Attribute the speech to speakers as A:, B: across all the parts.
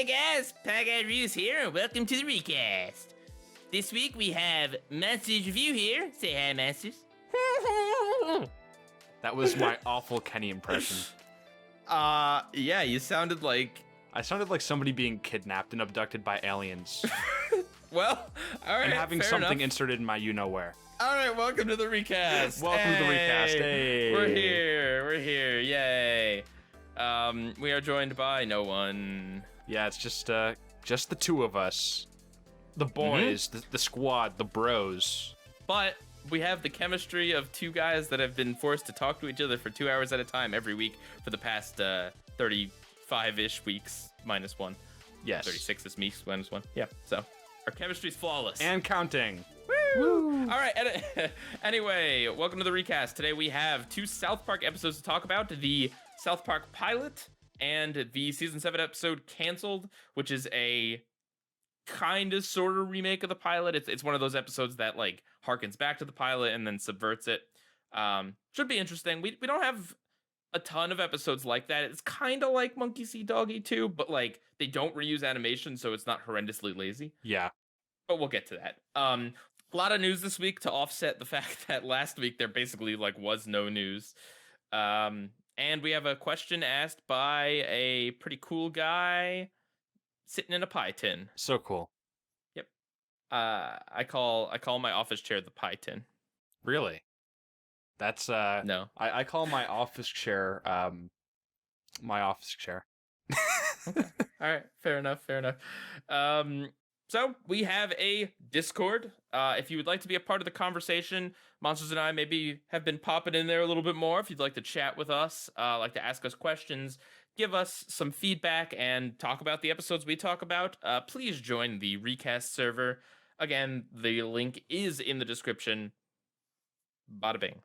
A: Hey guys, PIEGUYRULZ here, and welcome to the recast. This week we have MonstersReview here. Say hi, Monsters.
B: That was my awful Kenny impression.
A: Yeah, you sounded like...
B: I sounded like somebody being kidnapped and abducted by aliens.
A: Well, alright,
B: and having
A: fair
B: something
A: enough.
B: inserted in my you-know-where.
A: Alright, welcome to the recast.
B: Welcome to the recast, hey.
A: We're here, yay. We are joined by no one.
B: Yeah, it's just the two of us. The boys, the squad, the bros.
A: But we have the chemistry of two guys that have been forced to talk to each other for 2 hours at a time every week for the past 35-ish weeks, minus one.
B: Yes.
A: 36 weeks, minus one. Yeah, so our chemistry's flawless.
B: And counting.
A: Woo! All right, anyway, welcome to the recast. Today we have two South Park episodes to talk about. The South Park pilot and the season 7 episode Canceled, which is a kind of sort of remake of the pilot. It's one of those episodes that like harkens back to the pilot and then subverts it. Should be interesting. We don't have a ton of episodes like that. It's kind of like Monkey See Doggy 2, but like they don't reuse animation, so it's not horrendously lazy.
B: Yeah.
A: But we'll get to that. A lot of news this week to offset the fact that last week there basically like was no news. And we have a question asked by a pretty cool guy sitting in a pie tin.
B: So cool.
A: Yep. I call my office chair the pie tin.
B: Really? That's
A: no.
B: I call my office chair my office chair.
A: Okay. All right, fair enough. So we have a Discord. If you would like to be a part of the conversation, Monsters and I maybe have been popping in there a little bit more. If you'd like to chat with us, like to ask us questions, give us some feedback, and talk about the episodes we talk about, please join the Recast server. Again, the link is in the description. Bada bing.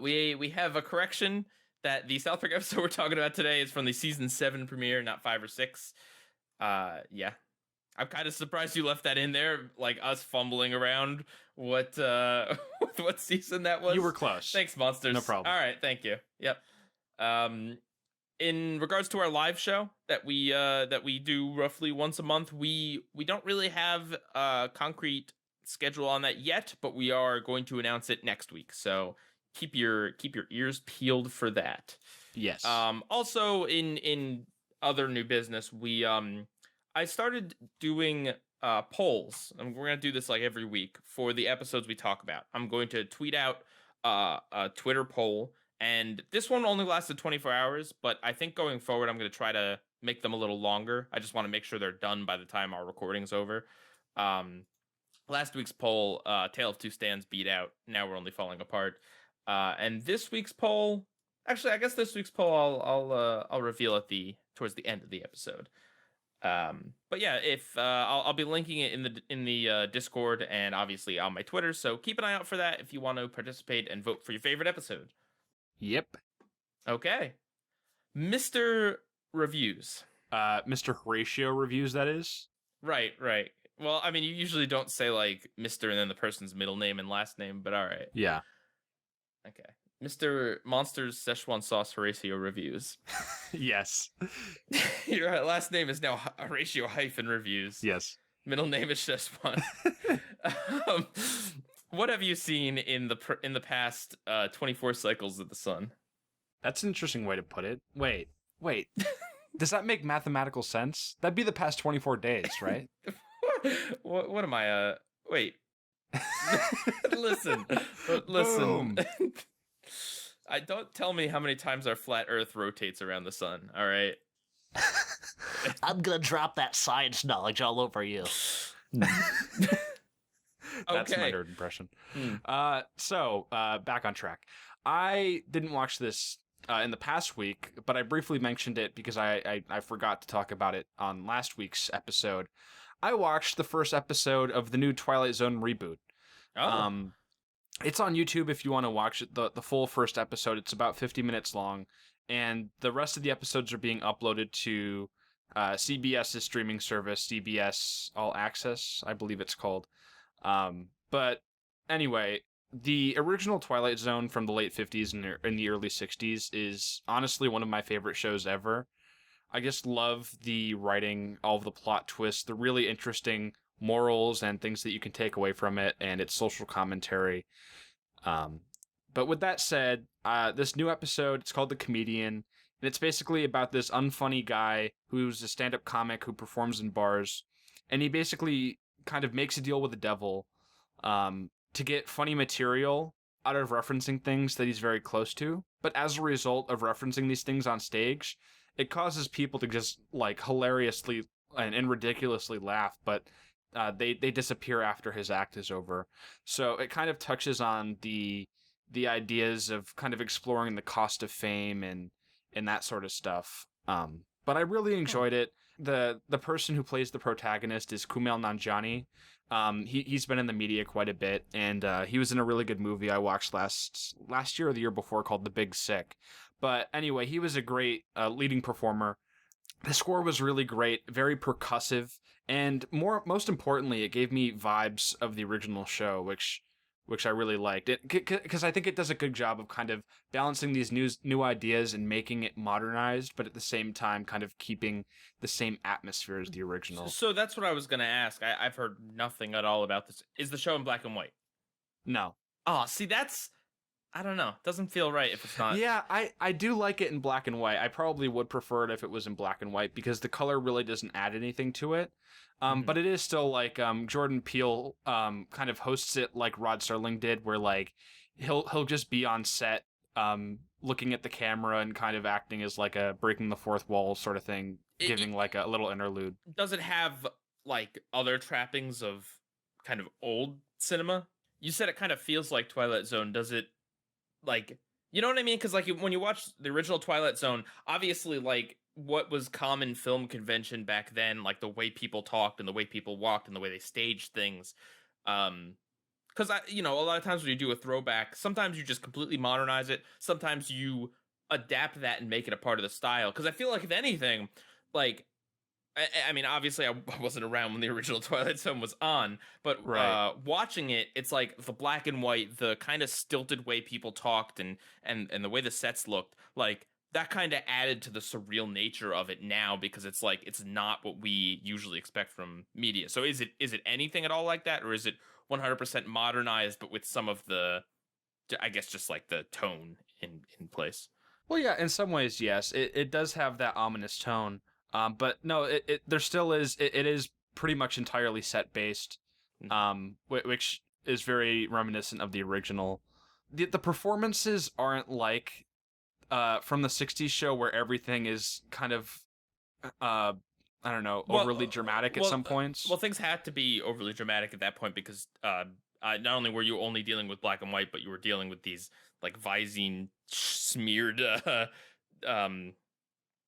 A: We have a correction that the South Park episode we're talking about today is from the season 7 premiere, not 5 or 6. Yeah. I'm kind of surprised you left that in there, like us fumbling around what season that was.
B: You were close.
A: Thanks, Monsters.
B: No problem.
A: All right, thank you. Yep. In regards to our live show that we do roughly once a month, we don't really have a concrete schedule on that yet, but we are going to announce it next week. So keep your ears peeled for that.
B: Yes.
A: Also in other new business, I started doing polls, and we're gonna do this like every week for the episodes we talk about. I'm going to tweet out a Twitter poll, and this one only lasted 24 hours, but I think going forward I'm gonna try to make them a little longer. I just want to make sure they're done by the time our recording's over. Last week's poll, Tale of Two Stands beat out. Now we're only falling apart. And this week's poll, actually, I guess this week's poll I'll reveal at towards the end of the episode. But yeah, if I'll be linking it in the Discord and obviously on my Twitter. So keep an eye out for that if you want to participate and vote for your favorite episode.
B: Yep.
A: Okay, Mr. Reviews.
B: Mr. Horatio Reviews, that is.
A: Right. Well, I mean, you usually don't say like Mr. and then the person's middle name and last name, but all right.
B: Yeah.
A: Okay. Mr. Monsters Szechuan Sauce Horatio Reviews.
B: Yes.
A: Your last name is now Horatio Reviews.
B: Yes.
A: Middle name is Szechuan. What have you seen in the past 24 cycles of the sun?
B: That's an interesting way to put it. Wait. Does that make mathematical sense? That'd be the past 24 days, right?
A: What am I? Wait. Listen.
B: Boom.
A: Don't tell me how many times our flat Earth rotates around the sun. All right.
C: I'm gonna drop that science knowledge all over you.
B: That's my nerd impression. So back on track. I didn't watch this in the past week, but I briefly mentioned it because I forgot to talk about it on last week's episode. I watched the first episode of the new Twilight Zone reboot.
A: Oh.
B: It's on YouTube if you want to watch it, the full first episode. It's about 50 minutes long, and the rest of the episodes are being uploaded to CBS's streaming service, CBS All Access, I believe it's called. But anyway, the original Twilight Zone from the late 50s and in the early 60s is honestly one of my favorite shows ever. I just love the writing, all of the plot twists, the really interesting morals and things that you can take away from it, and its social commentary. But with that said, this new episode, it's called The Comedian, and it's basically about this unfunny guy who's a stand-up comic who performs in bars, and he basically kind of makes a deal with the devil to get funny material out of referencing things that he's very close to. But as a result of referencing these things on stage, it causes people to just like hilariously and ridiculously laugh, but they disappear after his act is over. So it kind of touches on the ideas of kind of exploring the cost of fame and that sort of stuff. But I really enjoyed it. The person who plays the protagonist is Kumail Nanjiani. He's been in the media quite a bit, and he was in a really good movie I watched last year or the year before called The Big Sick. But anyway, he was a great leading performer. The score was really great, very percussive, and most importantly, it gave me vibes of the original show, which I really liked. It because I think it does a good job of kind of balancing these new ideas and making it modernized, but at the same time kind of keeping the same atmosphere as the original.
A: So that's what I was going to ask. I've heard nothing at all about this. Is the show in black and white?
B: No.
A: Oh, see, that's... I don't know. It doesn't feel right if it's not.
B: Yeah, I do like it in black and white. I probably would prefer it if it was in black and white because the color really doesn't add anything to it. But it is still like Jordan Peele kind of hosts it like Rod Serling did, where like he'll just be on set looking at the camera and kind of acting as like a breaking the fourth wall sort of thing, giving like a little interlude.
A: Does it have like other trappings of kind of old cinema? You said it kind of feels like Twilight Zone. Does it? Like, you know what I mean? Because like when you watch the original Twilight Zone, obviously like what was common film convention back then, like the way people talked and the way people walked and the way they staged things. Because a lot of times when you do a throwback, sometimes you just completely modernize it. Sometimes you adapt that and make it a part of the style. Because I feel like if anything, like I mean, obviously I wasn't around when the original Twilight Zone was on, but
B: right.
A: Watching it, it's like the black and white, the kind of stilted way people talked and the way the sets looked, like that kind of added to the surreal nature of it now, because it's like it's not what we usually expect from media. So is it anything at all like that, or is it 100% modernized but with some of the, I guess, just like the tone in place?
B: Well, yeah, in some ways, yes. It does have that ominous tone. But no, there still is. It is pretty much entirely set based, which is very reminiscent of the original. The performances aren't like from the '60s show where everything is kind of I don't know, overly dramatic at some points.
A: Well, things had to be overly dramatic at that point because not only were you only dealing with black and white, but you were dealing with these like Visine smeared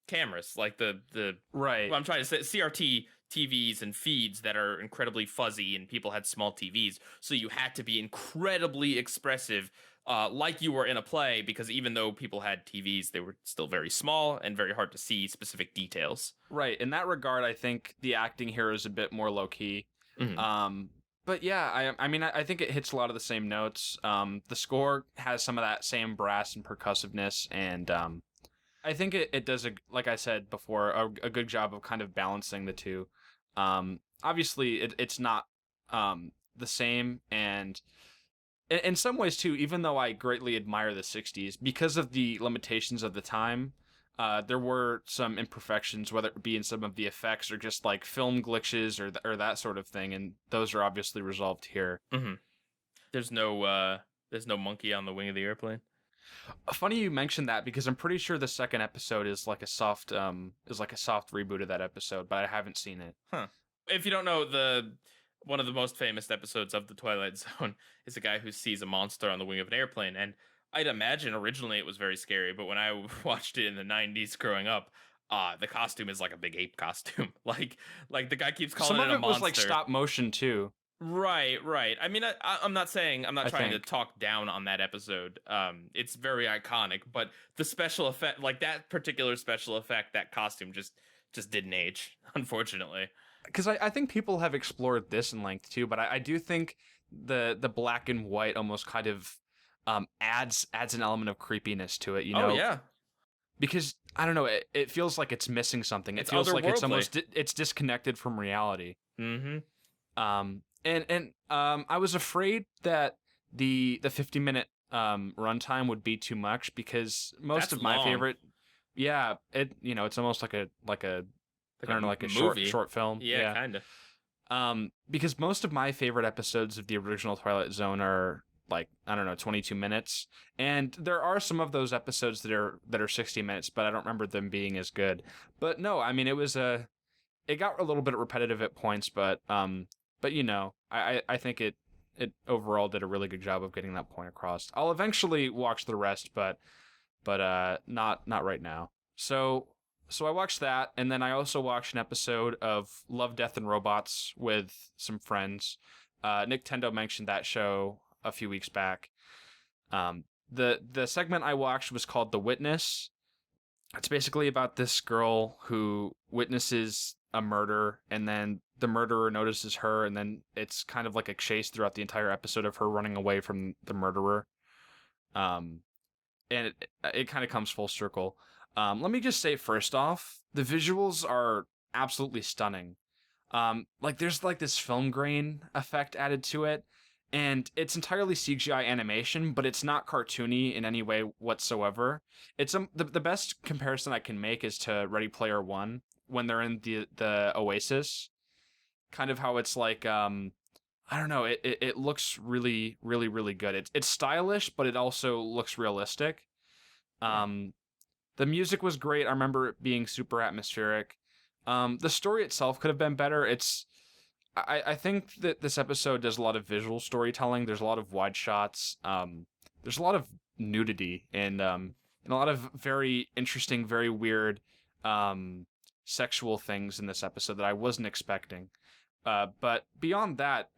A: cameras, like the
B: right.
A: Well, I'm trying to say CRT TVs and feeds that are incredibly fuzzy, and people had small TVs, so you had to be incredibly expressive, like you were in a play, because even though people had TVs, they were still very small and very hard to see specific details.
B: Right. In that regard, I think the acting here is a bit more low key.
A: Mm-hmm.
B: But yeah, I mean, I think it hits a lot of the same notes. The score has some of that same brass and percussiveness, and I think it does, like I said before, a good job of kind of balancing the two. Obviously, it's not the same, and in some ways too, even though I greatly admire the 60s, because of the limitations of the time, there were some imperfections, whether it be in some of the effects or just like film glitches or that sort of thing, and those are obviously resolved here.
A: Mm-hmm. There's no monkey on the wing of the airplane.
B: Funny you mentioned that, because I'm pretty sure the second episode is like a soft reboot of that episode, but I haven't seen it.
A: Huh. If you don't know, one of the most famous episodes of the Twilight Zone is a guy who sees a monster on the wing of an airplane, and I'd imagine originally it was very scary, but when I watched it in the 90s growing up, the costume is like a big ape costume. like the guy keeps calling
B: it a monster. Some
A: of it
B: was like stop motion too.
A: Right. I mean, I'm not trying to talk down on that episode. It's very iconic, but the special effect, like that particular special effect, that costume just didn't age, unfortunately.
B: Because I think people have explored this in length too, but I do think the black and white almost kind of adds an element of creepiness to it, you know?
A: Oh, yeah.
B: because I don't know, it feels like it's missing something. It
A: It's
B: feels like it's
A: otherworldly.
B: almost it's disconnected from reality.
A: Mm-hmm.
B: I was afraid that the 50-minute runtime would be too much, because most
A: That's
B: of my
A: long.
B: favorite, yeah, it's almost like a I don't know, like a
A: movie.
B: short film.
A: Yeah, kind of.
B: Because most of my favorite episodes of the original Twilight Zone are like, I don't know, 22 minutes, and there are some of those episodes that are 60 minutes, but I don't remember them being as good. But no, I mean, it got a little bit repetitive at points, but I think it overall did a really good job of getting that point across. I'll eventually watch the rest, but not right now. So I watched that, and then I also watched an episode of Love, Death, and Robots with some friends. Nintendo mentioned that show a few weeks back. The segment I watched was called The Witness. It's basically about this girl who witnesses a murder, and then the murderer notices her, and then it's kind of like a chase throughout the entire episode of her running away from the murderer. And it kind of comes full circle. Let me just say, first off, the visuals are absolutely stunning. Like there's like this film grain effect added to it, and it's entirely CGI animation, but it's not cartoony in any way whatsoever. It's the best comparison I can make is to Ready Player One when they're in the Oasis, kind of how it's like I don't know, it looks really really really good. It's stylish, but it also looks realistic. The music was great. I remember it being super atmospheric. The story itself could have been better. I think that this episode does a lot of visual storytelling. There's a lot of wide shots. There's a lot of nudity and a lot of very interesting, very weird sexual things in this episode that I wasn't expecting. But beyond that,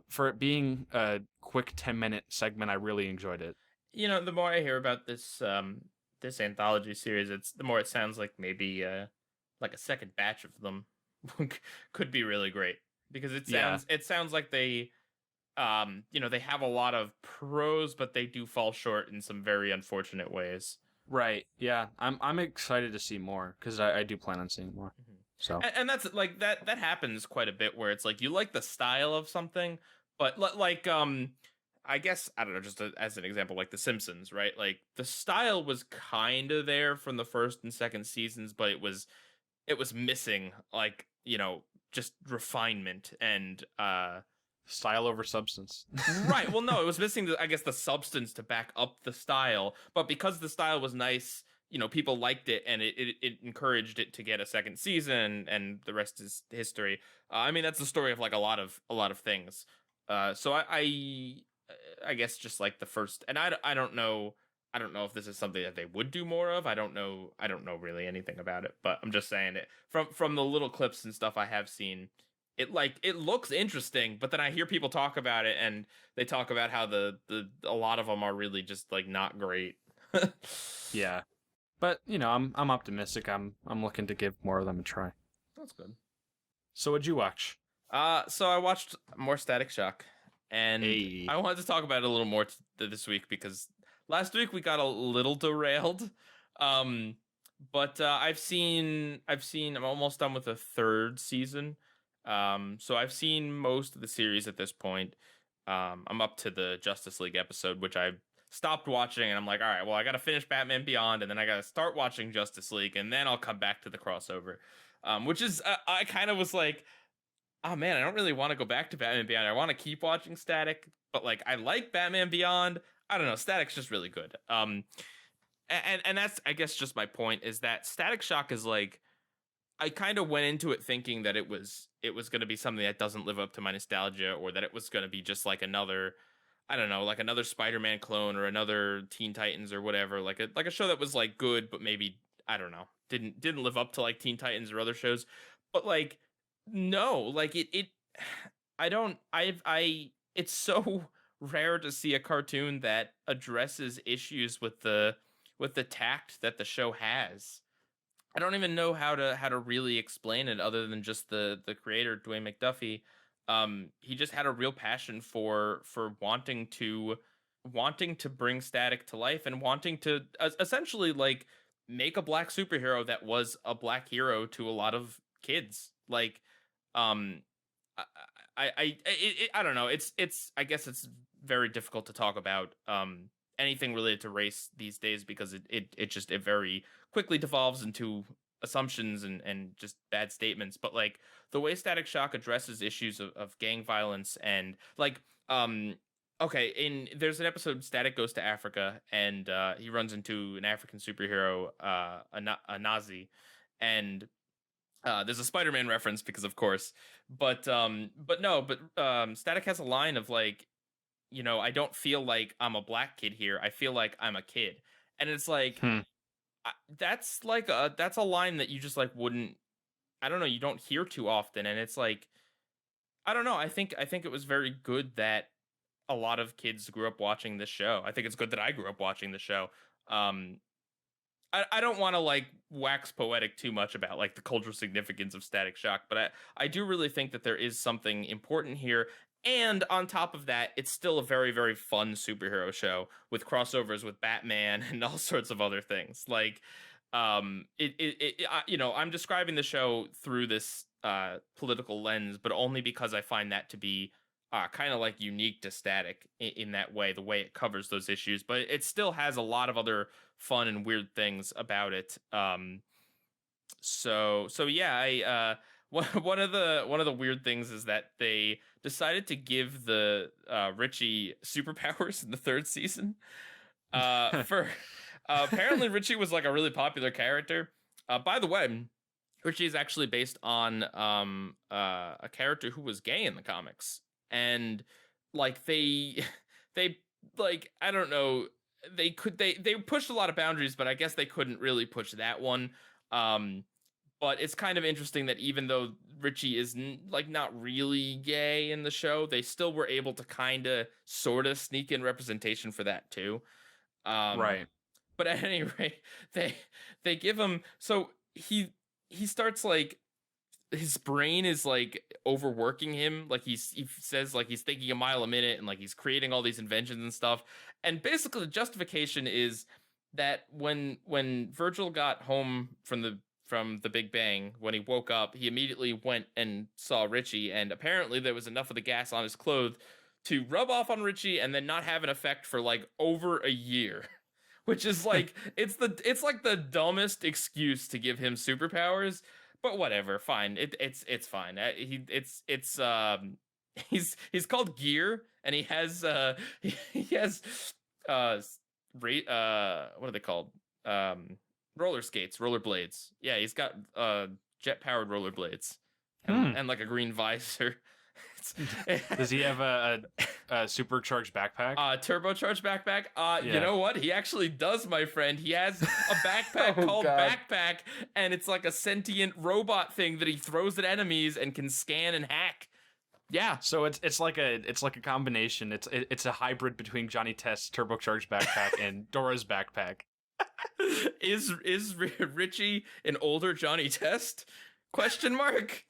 B: for it being a quick 10-minute segment, I really enjoyed it.
A: The more I hear about this this anthology series, the more it sounds like maybe like a second batch of them could be really great, because it sounds like they they have a lot of pros, but they do fall short in some very unfortunate ways.
B: Right. Yeah. I'm excited to see more, because I do plan on seeing more.
A: Mm-hmm.
B: So
A: and that's like that happens quite a bit, where it's like you like the style of something, but like I guess, I don't know, just as an example, like The Simpsons, right? Like the style was kind of there from the first and second seasons, but it was missing, like, just refinement and
B: style over substance.
A: Right. Well, no, it was missing I guess the substance to back up the style, but because the style was nice, people liked it, and it encouraged it to get a second season, and the rest is history. I mean, that's the story of like a lot of things. So I guess just like the first, and I don't know if this is something that they would do more of. I don't know really anything about it, but I'm just saying it from the little clips and stuff I have seen. It looks interesting, but then I hear people talk about it, and they talk about how a lot of them are really just like not great.
B: Yeah, but I'm optimistic. I'm looking to give more of them a try.
A: That's good.
B: So what'd you watch?
A: So I watched more Static Shock. And
B: Hey.
A: I wanted to talk about it a little more this week, because last week we got a little derailed. But I'm almost done with the third season. So I've seen most of the series at this point. I'm up to the Justice League episode, which I stopped watching, and I'm like, all right, well, I got to finish Batman Beyond, and then I got to start watching Justice League, and then I'll come back to the crossover. Which is, I kind of was like, oh man, I don't really want to go back to Batman Beyond. I want to keep watching Static, but like I like Batman Beyond. I don't know, Static's just really good. And that's, I guess, just my point, is that Static Shock is like, I kind of went into it thinking that it was going to be something that doesn't live up to my nostalgia, or that it was going to be just like another, I don't know, like another Spider-Man clone or another Teen Titans or whatever, like a show that was like good, but maybe, I don't know, didn't live up to like Teen Titans or other shows. But like, no, like it's so rare to see a cartoon that addresses issues with the tact that the show has. I don't even know how to really explain it, other than just the creator, Dwayne McDuffie. He just had a real passion for wanting to bring Static to life, and wanting to essentially like make a black superhero that was a black hero to a lot of kids. Like, um, I don't know. It's I guess it's very difficult to talk about anything related to race these days because it very quickly devolves into assumptions and just bad statements. But like the way Static Shock addresses issues of gang violence and like okay, there's an episode Static goes to Africa and he runs into an African superhero, a Nazi, and there's a Spider-Man reference because of course, but Static has a line of like, you know, I don't feel like I'm a black kid here. I feel like I'm a kid, and it's like that's a line that you just like wouldn't. I don't know. You don't hear too often, and it's like I don't know. I think it was very good that a lot of kids grew up watching this show. I think it's good that I grew up watching the show. I don't want to like wax poetic too much about like the cultural significance of Static Shock, but I do really think that there is something important here. And on top of that, it's still a very, very fun superhero show with crossovers with Batman and all sorts of other things. Like, you know, I'm describing the show through this political lens, but only because I find that to be kind of like unique to Static in that way, the way it covers those issues. But it still has a lot of other fun and weird things about it. So yeah, one of the weird things is that they decided to give the Richie superpowers in the third season. For apparently Richie was like a really popular character. By the way, Richie is actually based on a character who was gay in the comics, and like they like I don't know, they pushed a lot of boundaries, but I guess they couldn't really push that one. But it's kind of interesting that even though Richie is like not really gay in the show, they still were able to kind of sort of sneak in representation for that too.
B: Right.
A: But at any rate, they give him, so he starts like his brain is like overworking him. Like he says like he's thinking a mile a minute and like he's creating all these inventions and stuff. And basically the justification is that when Virgil got home from the Big Bang, when he woke up, he immediately went and saw Richie, and apparently there was enough of the gas on his clothes to rub off on Richie and then not have an effect for like over a year. Which is like it's like the dumbest excuse to give him superpowers, but whatever, fine. It's fine. He's called Gear, and he has he has what are they called? Roller skates, rollerblades. Yeah, he's got jet powered rollerblades and like a green visor.
B: Does he have a supercharged backpack?
A: Turbocharged backpack?
B: Yeah.
A: You know what? He actually does, my friend. He has a backpack called Backpack, and it's like a sentient robot thing that he throws at enemies and can scan and hack. Yeah.
B: So it's like a combination. It's a hybrid between Johnny Test's turbocharged backpack and Dora's backpack.
A: Is Richie an older Johnny Test? Question mark.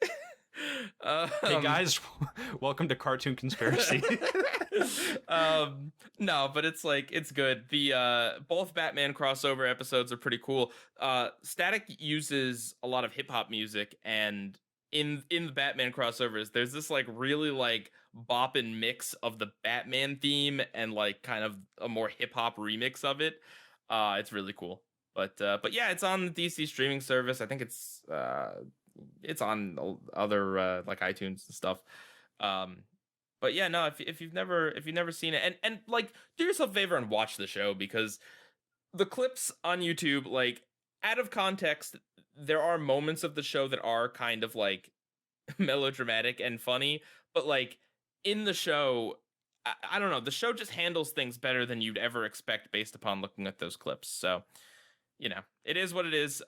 B: Hey guys, welcome to Cartoon Conspiracy.
A: No, but it's like it's good. The both Batman crossover episodes are pretty cool. Static uses a lot of hip hop music, and in the Batman crossovers, there's this like really like boppin' mix of the Batman theme and like kind of a more hip hop remix of it. It's really cool. But yeah, it's on the DC streaming service. I think it's on other like iTunes and stuff. But yeah, no, if you've never seen it, and like do yourself a favor and watch the show, because the clips on YouTube, like out of context, there are moments of the show that are kind of like melodramatic and funny, but like in the show, I don't know, the show just handles things better than you'd ever expect based upon looking at those clips. So, you know, it is what it is.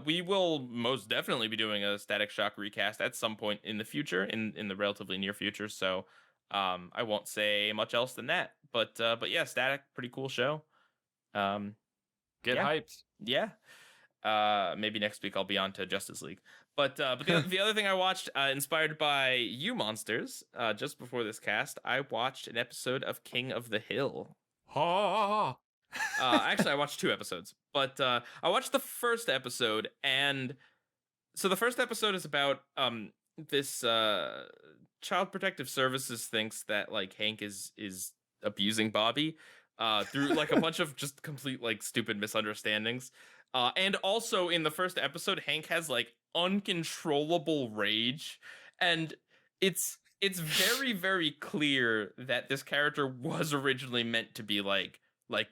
A: We will most definitely be doing a Static Shock recast at some point in the future, in the relatively near future. So, I won't say much else than that. But yeah, Static, pretty cool show.
B: Get hyped.
A: Yeah. Maybe next week I'll be on to Justice League. But the other thing I watched, inspired by you monsters, just before this cast, I watched an episode of King of the Hill.
B: Ha!
A: Actually, I watched 2 episodes, but I watched the first episode, and so the first episode is about this Child Protective Services thinks that like Hank is abusing Bobby through like a bunch of just complete like stupid misunderstandings. And also in the first episode, Hank has like uncontrollable rage, and it's very very clear that this character was originally meant to be like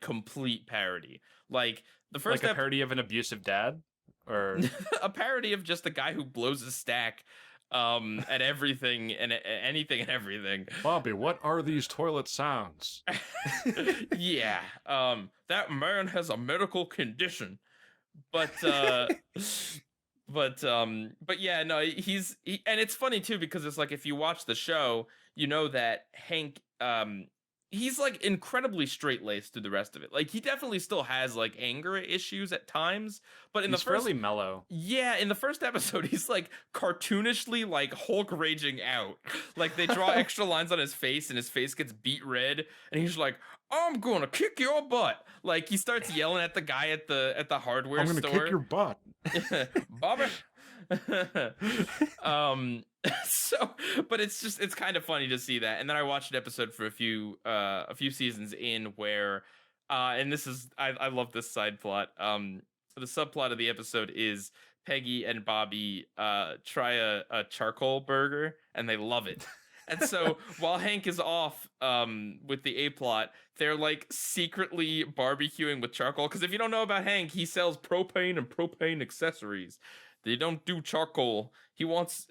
A: complete parody. Like the first
B: Like a parody of an abusive dad, or
A: a parody of just a guy who blows his stack at everything and anything and everything.
B: Bobby, what are these toilet sounds?
A: Yeah, that man has a medical condition, but but yeah, no, and it's funny too because it's like if you watch the show, you know that Hank he's like incredibly straight-laced through the rest of it. Like he definitely still has like anger issues at times, but in
B: He's
A: the first
B: fairly mellow.
A: yeah, in the first episode he's like cartoonishly like Hulk raging out. Like they draw extra lines on his face and his face gets beat red and he's like, "I'm going to kick your butt." Like he starts yelling at the guy at the hardware
B: I'm gonna
A: store.
B: kick your butt.
A: Bobby. So but it's kind of funny to see that. And then I watched an episode for a few seasons in where and this is I love this side plot. The subplot of the episode is Peggy and Bobby try a charcoal burger and they love it. And so while Hank is off with the A plot, they're like secretly barbecuing with charcoal. Because if you don't know about Hank, he sells propane and propane accessories. They don't do charcoal. He wants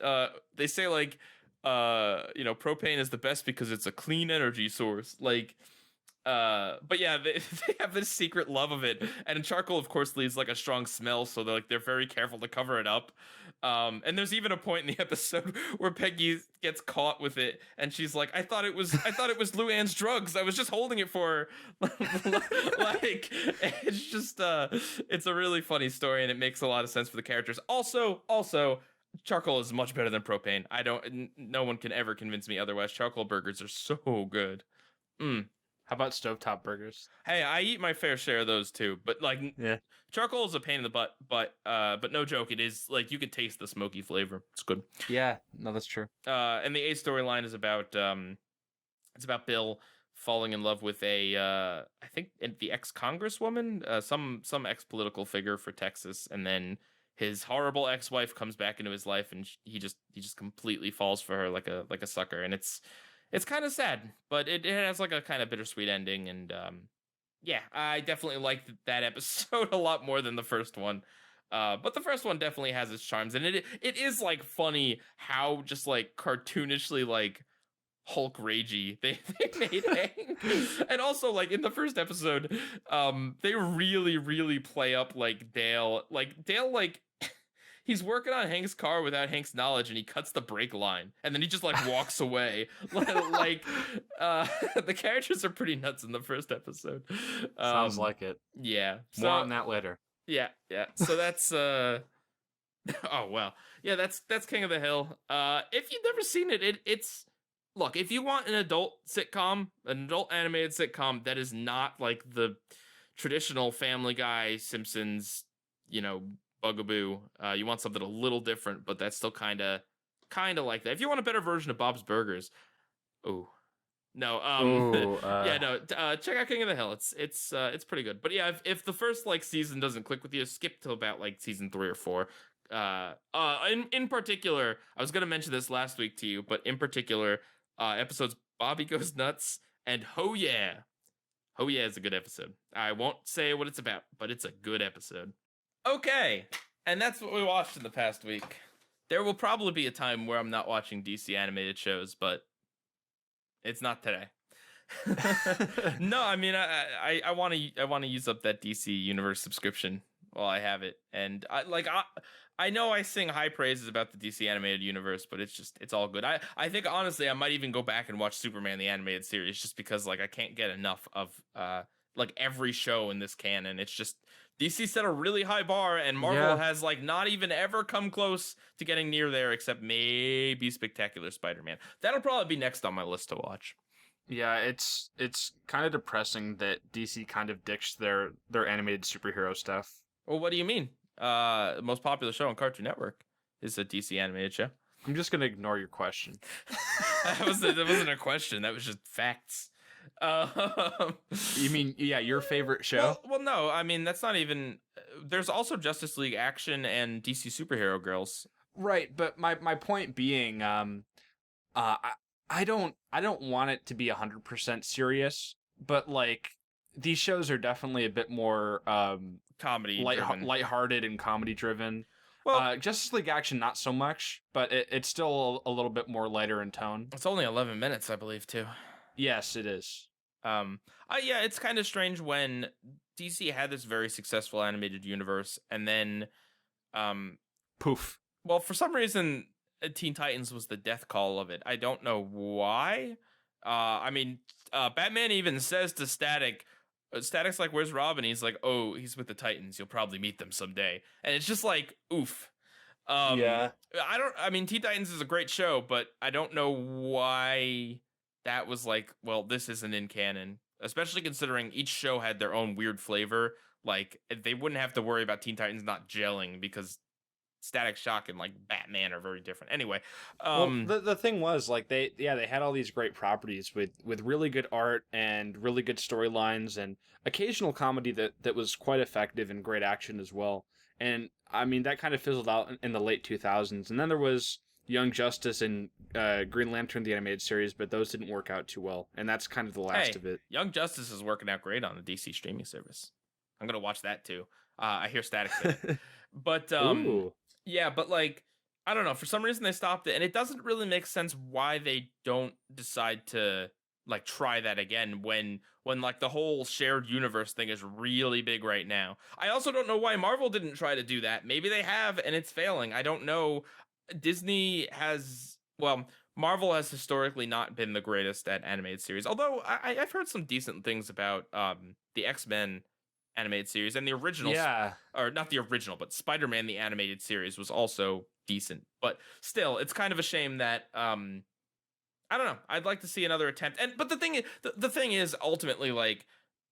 A: they say like propane is the best because it's a clean energy source. Like but yeah, they have this secret love of it, and charcoal of course leaves like a strong smell, so they're very careful to cover it up. And there's even a point in the episode where Peggy gets caught with it and she's like, I thought it was Luann's drugs. I was just holding it for her. Like it's just it's a really funny story and it makes a lot of sense for the characters. Also charcoal is much better than propane. No one can ever convince me otherwise. Charcoal burgers are so good.
B: How about stovetop burgers?
A: Hey, I eat my fair share of those too, but like
B: Yeah.
A: charcoal is a pain in the butt, but no joke, it is like you could taste the smoky flavor. It's good.
B: Yeah, no, that's true.
A: And the A storyline is about it's about Bill falling in love with a I think the ex-congresswoman, some ex-political figure for Texas, and then his horrible ex-wife comes back into his life and he just completely falls for her like a sucker, and it's kind of sad, but it has like a kind of bittersweet ending, and yeah, I definitely liked that episode a lot more than the first one. But the first one definitely has its charms, and it is like funny how just like cartoonishly like Hulk ragey they made Hank. And also like in the first episode, they really play up like Dale like he's working on Hank's car without Hank's knowledge, and he cuts the brake line, and then he just like walks away. Like, the characters are pretty nuts in the first episode.
B: Sounds like it.
A: Yeah.
B: More on that later.
A: Yeah. So that's oh well. Yeah, that's King of the Hill. If you've never seen it, it's look, if you want an adult sitcom, an adult animated sitcom that is not like the traditional Family Guy, Simpsons, bugaboo. You want something a little different, but that's still kind of like that. If you want a better version of Bob's Burgers, check out King of the Hill. It's pretty good. But yeah, if the first like season doesn't click with you, skip to about like season 3 or 4. In particular, I was gonna mention this last week to you, but in particular, episodes Bobby Goes Nuts and Ho Yeah is a good episode. I won't say what it's about, but it's a good episode. Okay, and that's what we watched in the past week. There will probably be a time where I'm not watching DC animated shows, but it's not today. No, I mean I want to use up that DC Universe subscription while I have it, and I know I sing high praises about the DC animated universe, but it's all good. I think honestly I might even go back and watch Superman the animated series just because like I can't get enough of like every show in this canon. It's just DC set a really high bar, and Marvel has like not even ever come close to getting near there, except maybe Spectacular Spider-Man. That'll probably be next on my list to watch.
B: Yeah, it's kind of depressing that DC kind of ditched their animated superhero stuff.
A: Well, what do you mean? The most popular show on Cartoon Network is a DC animated show.
B: I'm just gonna ignore your question.
A: That wasn't a question. That was just facts.
B: You mean, yeah, your favorite show?
A: Well, no. I mean, that's not even. There's also Justice League Action and DC Superhero Girls.
B: Right, but my point being, I don't want it to be 100% serious, but like these shows are definitely a bit more
A: Comedy,
B: lighthearted and comedy driven.
A: Well,
B: Justice League Action not so much, but it's still a little bit more lighter in tone.
A: it's only 11 minutes, I believe, too.
B: Yes, it is.
A: Yeah, it's kind of strange when DC had this very successful animated universe, and then,
B: Poof.
A: well, for some reason, Teen Titans was the death call of it. I don't know why. I mean, Batman even says to Static, Static's like, "Where's Robin?" He's like, "Oh, he's with the Titans. You'll probably meet them someday." And it's just like, oof.
B: Yeah.
A: I mean, Teen Titans is a great show, but I don't know why that was like, well, this isn't in canon, especially considering each show had their own weird flavor. Like, they wouldn't have to worry about Teen Titans not gelling because Static Shock and like Batman are very different. Anyway,
B: Well, the thing was like they had all these great properties with really good art and really good storylines and occasional comedy that was quite effective and great action as well. And I mean that kind of fizzled out in the late 2000s. And then there was Young Justice and Green Lantern the animated series, but those didn't work out too well. And that's kind of the last of it.
A: Young Justice is working out great on the DC streaming service. I'm gonna watch that too. I hear Static fit. But
B: Ooh.
A: yeah, but like, I don't know. For some reason, they stopped it, and it doesn't really make sense why they don't decide to like try that again when like the whole shared universe thing is really big right now. I also don't know why Marvel didn't try to do that. Maybe they have, and it's failing. I don't know. Disney has, well, Marvel has historically not been the greatest at animated series. Although I've heard some decent things about the X-Men animated series and the original, or not the original, but Spider-Man the animated series was also decent. But still, it's kind of a shame that I don't know. I'd like to see another attempt. But the thing is ultimately like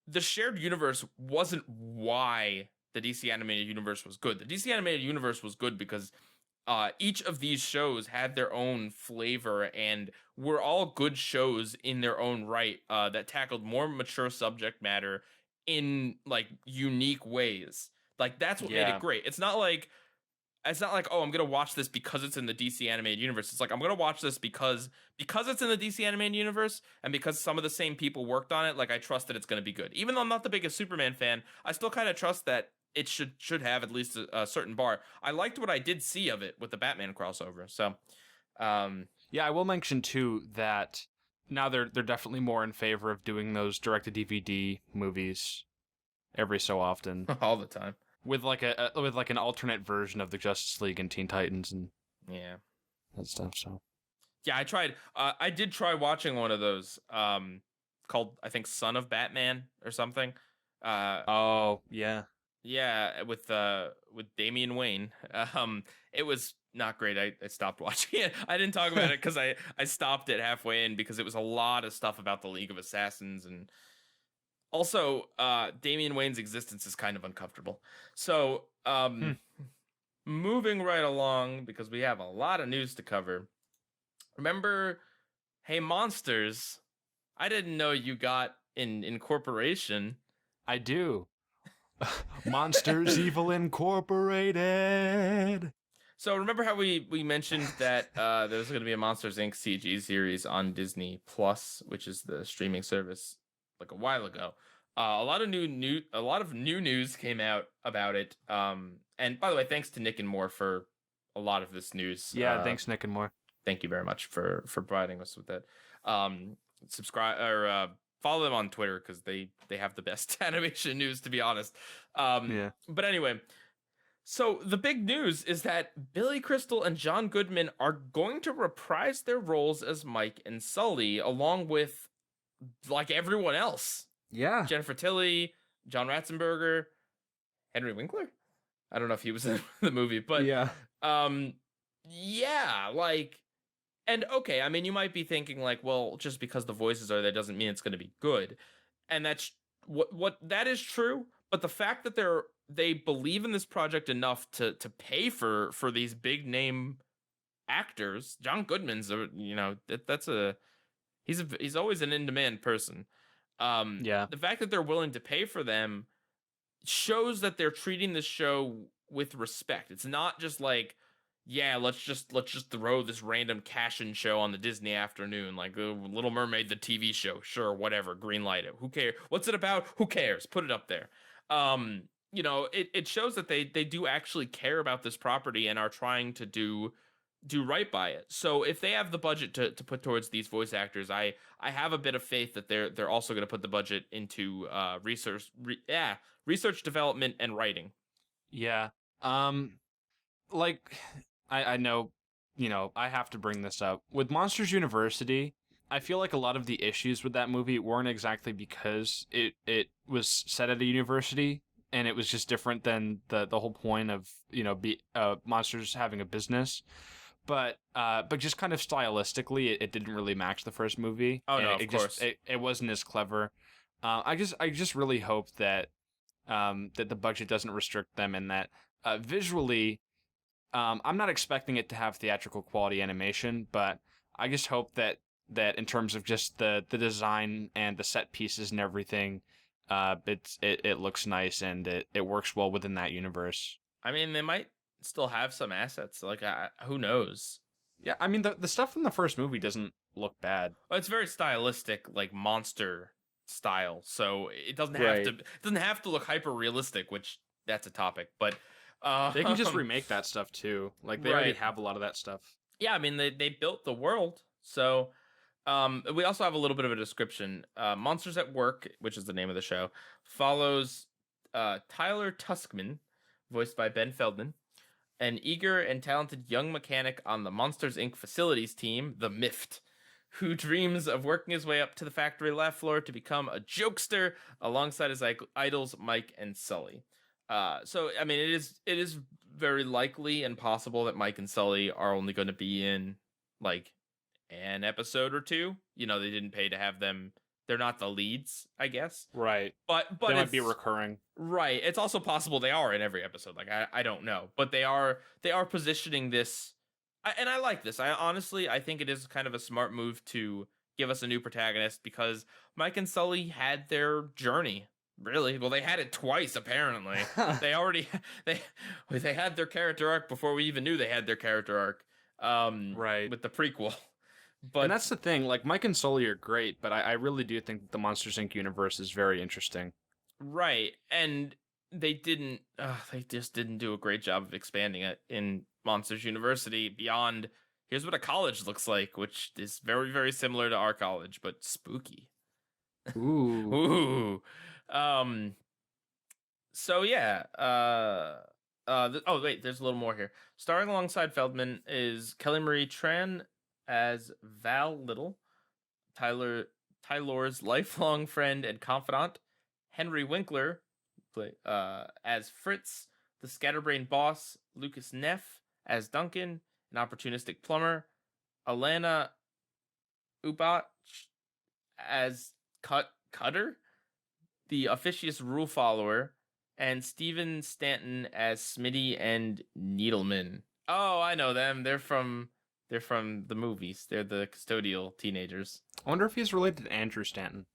A: the shared universe wasn't why the DC animated universe was good. The DC animated universe was good because each of these shows had their own flavor and were all good shows in their own right that tackled more mature subject matter in like unique ways. Like that's what made it great. It's not like, oh, I'm gonna watch this because it's in the DC animated universe. It's like, I'm gonna watch this because it's in the DC animated universe and because some of the same people worked on it. Like I trust that it's gonna be good. Even though I'm not the biggest Superman fan, I still kind of trust that it should have at least a certain bar. I liked what I did see of it with the Batman crossover. So
B: yeah, I will mention too that now they're definitely more in favor of doing those direct-to-DVD movies every so often,
A: all the time,
B: with like an alternate version of the Justice League and Teen Titans and that stuff. So
A: yeah, I did try watching one of those called, I think, Son of Batman or something.
B: Oh yeah,
A: with Damian Wayne. It was not great. I stopped watching it. I didn't talk about it because I stopped it halfway in because it was a lot of stuff about the League of Assassins, and also Damian Wayne's existence is kind of uncomfortable. So moving right along because we have a lot of news to cover. Remember, Hey Monsters, I didn't know you got in incorporation.
B: I do. Monsters Evil Incorporated.
A: So remember how we mentioned that there's going to be a Monsters Inc. CG series on Disney Plus, which is the streaming service, like a while ago. A lot of new news came out about it. And by the way, thanks to Nick and Moore for a lot of this news.
B: Yeah, thanks Nick and Moore.
A: Thank you very much for providing us with that. Subscribe or follow them on Twitter because they have the best animation news, to be honest. But anyway, so the big news is that Billy Crystal and John Goodman are going to reprise their roles as Mike and Sully, along with like everyone else.
B: Yeah,
A: Jennifer Tilly, John Ratzenberger, Henry Winkler. I don't know if he was in the movie, but like, And okay, I mean, you might be thinking like, well, just because the voices are there doesn't mean it's going to be good, and that's what that is true. But the fact that they believe in this project enough to pay for these big name actors, John Goodman's, that's he's always an in demand person.
B: Yeah.
A: The fact that they're willing to pay for them shows that they're treating this show with respect. It's not just like, yeah, let's just throw this random cash-in show on the Disney afternoon, like Little Mermaid, the TV show. Sure, whatever, greenlight it. Who cares? What's it about? Who cares? Put it up there. It shows that they do actually care about this property and are trying to do right by it. So if they have the budget to put towards these voice actors, I have a bit of faith that they're also going to put the budget into research development and writing.
B: Yeah. I know, I have to bring this up. With Monsters University, I feel like a lot of the issues with that movie weren't exactly because it was set at a university and it was just different than the whole point of, Monsters having a business. But just kind of stylistically, it didn't really match the first movie.
A: Oh, no, of course.
B: It wasn't as clever. I just really hope that that the budget doesn't restrict them and that visually, I'm not expecting it to have theatrical quality animation, but I just hope that in terms of just the design and the set pieces and everything, it looks nice and it works well within that universe.
A: I mean, they might still have some assets. Like, who knows?
B: Yeah, I mean, the stuff from the first movie doesn't look bad.
A: Well, it's very stylistic, like monster style. So it doesn't have
B: Right.
A: to. It doesn't have to look hyper realistic, which that's a topic. But
B: They can just remake that stuff too. Like they already
A: Right.
B: have a lot of that stuff.
A: Yeah, I mean they built the world. So we also have a little bit of a description. Monsters at Work, which is the name of the show, follows Tyler Tuskman, voiced by Ben Feldman, an eager and talented young mechanic on the Monsters Inc. facilities team, the MIFT, who dreams of working his way up to the factory laugh floor to become a jokester alongside his idols Mike and Sully. So I mean, it is very likely and possible that Mike and Sully are only going to be in like an episode or two. They didn't pay to have them. They're not the leads, I guess.
B: Right.
A: But
B: They might be recurring.
A: Right. It's also possible they are in every episode. Like I don't know, but they are positioning this, and I like this. I think it is kind of a smart move to give us a new protagonist because Mike and Sully had their journey. Really? Well, they had it twice apparently. they had their character arc before we even knew they had their character arc.
B: Right.
A: With the prequel. But
B: And that's the thing. Like Mike and Sully are great, but I really do think that the Monsters Inc. universe is very interesting.
A: right, and they just didn't do a great job of expanding it in Monsters University beyond here's what a college looks like, which is very, very similar to our college, but spooky.
B: Ooh.
A: Ooh. So yeah. Wait, there's a little more here. Starring alongside Feldman is Kelly Marie Tran as Val Little, Tyler's lifelong friend and confidant, Henry Winkler as Fritz, the scatterbrained boss, Lucas Neff as Duncan, an opportunistic plumber, Alana Ubach as Cutter, the officious rule follower, and Steven Stanton as Smitty and Needleman. Oh, I know them. They're from the movies. They're the custodial teenagers.
B: I wonder if he's related to Andrew Stanton.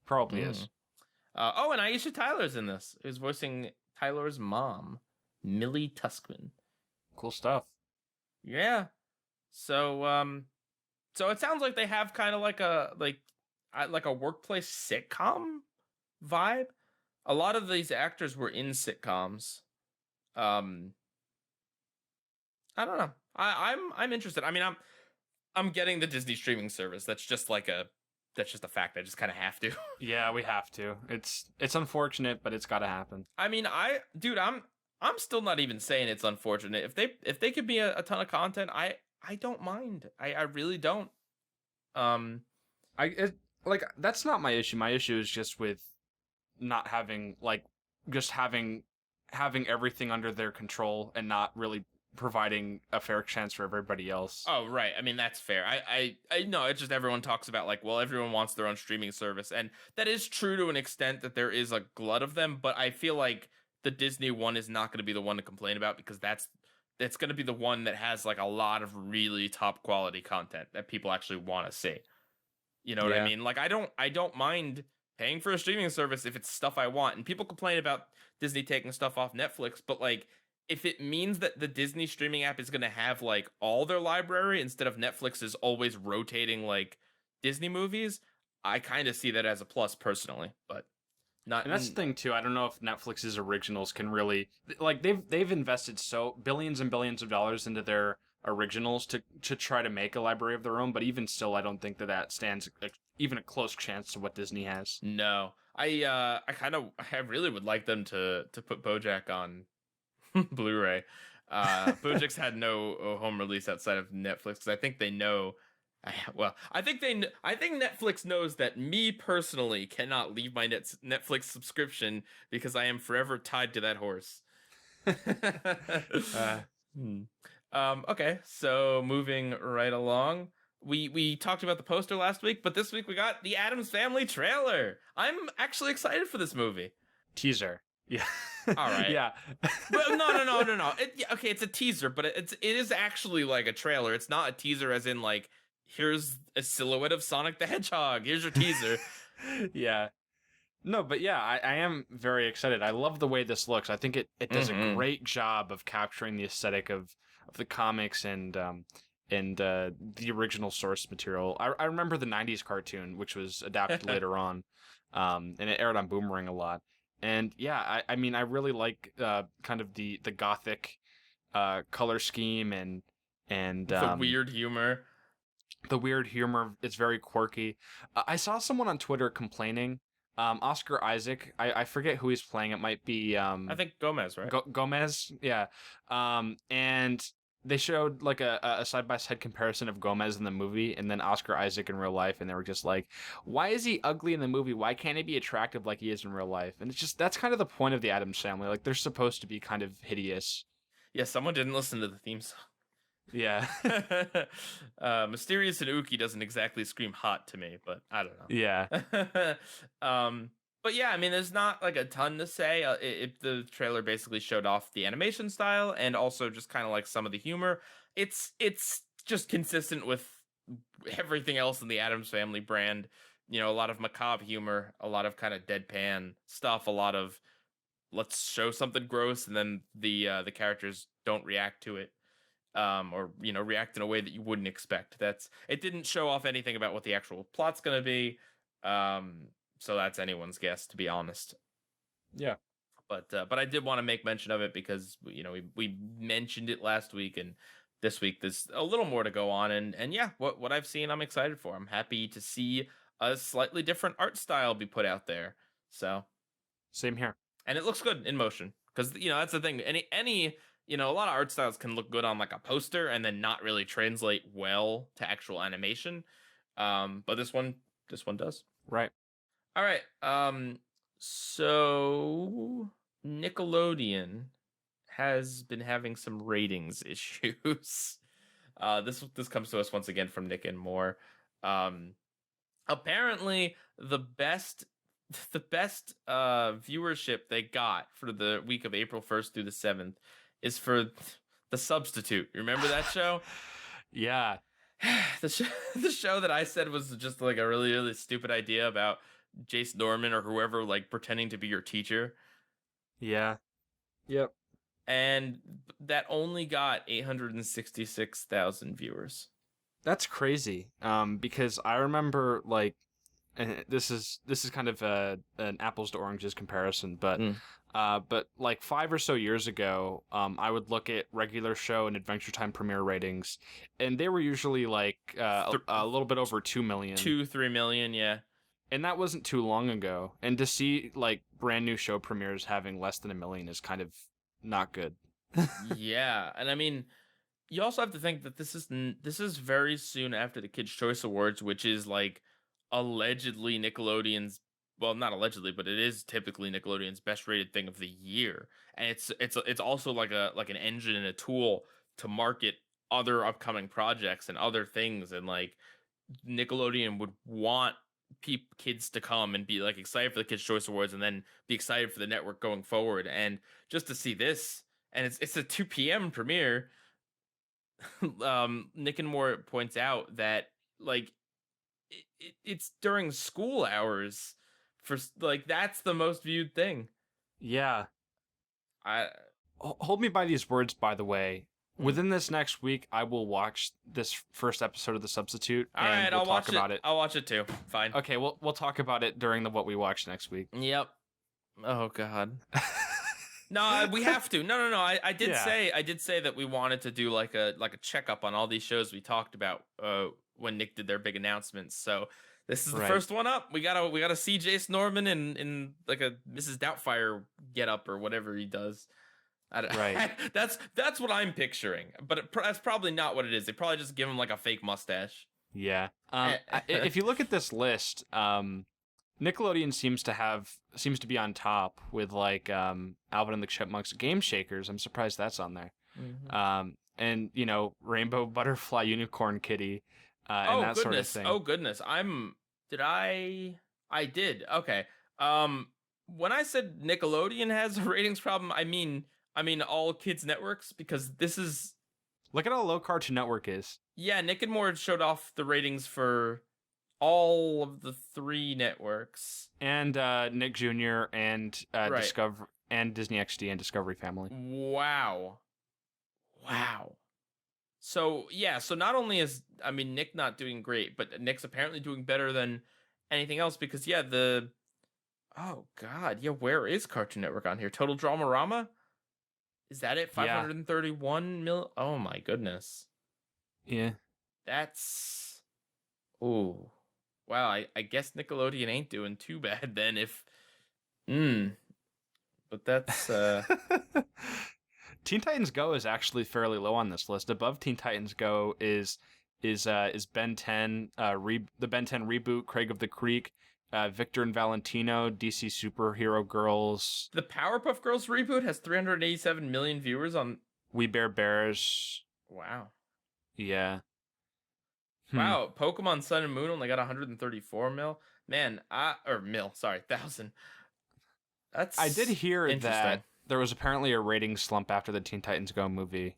B: Probably is.
A: And Aisha Tyler's in this. Who's voicing Tyler's mom, Millie Tuskman.
B: Cool stuff.
A: Yeah. So it sounds like they have kind of like a workplace sitcom vibe. A lot of these actors were in sitcoms. I don't know. I'm interested. I mean, I'm getting the Disney streaming service. That's just a fact. I just kind of have to.
B: Yeah, we have to. It's unfortunate, but it's got to happen.
A: I mean, I'm still not even saying it's unfortunate. If they could be a ton of content, I don't mind. I really don't.
B: That's not my issue. My issue is just with not having having everything under their control and not really providing a fair chance for everybody else.
A: Oh, right. I mean, that's fair. I know. It's just everyone talks about like, well, everyone wants their own streaming service, and that is true to an extent that there is a glut of them. But I feel like the Disney one is not going to be the one to complain about because that's going to be the one that has like a lot of really top quality content that people actually want to see. You know what I mean? Like, I don't mind paying for a streaming service if it's stuff I want. And people complain about Disney taking stuff off Netflix, but like, if it means that the Disney streaming app is going to have like all their library instead of Netflix is always rotating like Disney movies, I kind of see that as a plus personally, but not.
B: And that's the thing too. I don't know if Netflix's originals can really like they've invested so billions and billions of dollars into their originals to try to make a library of their own, but even still, I don't think that stands even a close chance to what Disney has.
A: No, I really would like them to put BoJack on Blu-ray. BoJack's had no home release outside of Netflix because I think they know. I think Netflix knows that me personally cannot leave my Netflix subscription because I am forever tied to that horse. Okay, so moving right along. We talked about the poster last week, but this week we got the Addams Family trailer. I'm actually excited for this movie.
B: Teaser. Yeah.
A: All right.
B: Yeah.
A: But no. Okay, it's a teaser, but it is actually like a trailer. It's not a teaser as in like, here's a silhouette of Sonic the Hedgehog. Here's your teaser.
B: Yeah. No, but yeah, I am very excited. I love the way this looks. I think it does a great job of capturing the aesthetic of the comics and the original source material. I remember the 90s cartoon, which was adapted later on, and it aired on Boomerang a lot. And yeah, I mean, I really like kind of the gothic color scheme and
A: the weird humor.
B: The weird humor is very quirky. I saw someone on Twitter complaining. Oscar Isaac, I forget who he's playing. It might be
A: I think Gomez, right?
B: Gomez, yeah. And they showed like a side-by-side comparison of Gomez in the movie and then Oscar Isaac in real life, and they were just like, why is he ugly in the movie? Why can't he be attractive like he is in real life? And it's just, that's kind of the point of the Addams Family. Like, they're supposed to be kind of hideous.
A: Yeah, someone didn't listen to the theme song.
B: Yeah.
A: Mysterious and Ookie doesn't exactly scream hot to me, but I don't know.
B: Yeah.
A: But yeah, I mean, there's not like a ton to say. The trailer basically showed off the animation style and also just kind of like some of the humor. It's just consistent with everything else in the Addams Family brand. You know, a lot of macabre humor, a lot of kind of deadpan stuff, a lot of let's show something gross and then the characters don't react to it. Or, you know, react in a way that you wouldn't expect. It didn't show off anything about what the actual plot's gonna be. So that's anyone's guess, to be honest.
B: Yeah.
A: But I did want to make mention of it because, you know, we mentioned it last week, and this week there's a little more to go on, and yeah, what I've seen, I'm excited for. I'm happy to see a slightly different art style be put out there. So
B: same here.
A: And it looks good in motion because, you know, that's the thing. Any you know, a lot of art styles can look good on like a poster and then not really translate well to actual animation. But this one does.
B: Right.
A: All right. So Nickelodeon has been having some ratings issues. This comes to us once again from Nick and More. Apparently the best viewership they got for the week of April 1st through the 7th is for The Substitute. You remember that show?
B: Yeah.
A: The show that I said was just like a really, really stupid idea about Jace Norman or whoever like pretending to be your teacher.
B: Yeah. Yep.
A: And that only got 866,000 viewers.
B: That's crazy. Because I remember like, and this is kind of an apples to oranges comparison, but like 5 or so years ago, I would look at regular show and Adventure Time premiere ratings, and they were usually like a little bit over 2 million.
A: 2-3 million, yeah.
B: And that wasn't too long ago. And to see like brand new show premieres having less than 1 million is kind of not good.
A: Yeah, and I mean, you also have to think that this is very soon after the Kids' Choice Awards, which is like allegedly Nickelodeon's, well, not allegedly, but it is typically Nickelodeon's best rated thing of the year, and it's also like an engine and a tool to market other upcoming projects and other things, and like Nickelodeon would want kids to come and be like excited for the Kids Choice Awards and then be excited for the network going forward. And just to see this, and it's a 2 p.m. premiere. Nick and Moore points out that like it's during school hours for like that's the most viewed thing.
B: Yeah.
A: I
B: Hold me by these words, by the way. Within this next week, I will watch this first episode of The Substitute,
A: all
B: and
A: right,
B: we'll
A: I'll
B: talk
A: watch
B: about it.
A: I'll watch it too. Fine.
B: Okay, we'll talk about it during the What We Watch next week.
A: Yep. Oh God. No, we have to. No. I did say that we wanted to do like a checkup on all these shows we talked about when Nick did their big announcements. So this is the first one up. We gotta see Jace Norman in like a Mrs. Doubtfire get up or whatever he does.
B: Right.
A: That's what I'm picturing, but that's probably not what it is. They probably just give him like a fake mustache.
B: Yeah. If you look at this list, Nickelodeon seems to be on top with like Alvin and the Chipmunks Game Shakers. I'm surprised that's on there.
A: Mm-hmm.
B: And you know, Rainbow Butterfly Unicorn Kitty, and that sort of thing.
A: Oh goodness. I did. Okay. When I said Nickelodeon has a ratings problem, I mean all kids networks, because this is...
B: Look at how low Cartoon Network is.
A: Yeah, Nick and Moore showed off the ratings for all of the 3 networks.
B: And Nick Jr. and
A: Right.
B: Discover and Disney XD and Discovery Family.
A: Wow. So not only is Nick not doing great, but Nick's apparently doing better than anything else, because oh God, where is Cartoon Network on here? Total Dramarama? Is that it? 531 mil? Oh my goodness.
B: Yeah.
A: That's... Ooh. Wow, I guess Nickelodeon ain't doing too bad then if... But that's...
B: Teen Titans Go is actually fairly low on this list. Above Teen Titans Go is Ben 10, the Ben 10 reboot, Craig of the Creek, Victor and Valentino, DC Superhero Girls.
A: The Powerpuff Girls reboot has 387 million viewers on...
B: We Bare Bears.
A: Wow.
B: Yeah.
A: Wow, Pokemon Sun and Moon only got 134 mil. Man, 1,000.
B: I did hear that there was apparently a rating slump after the Teen Titans Go movie.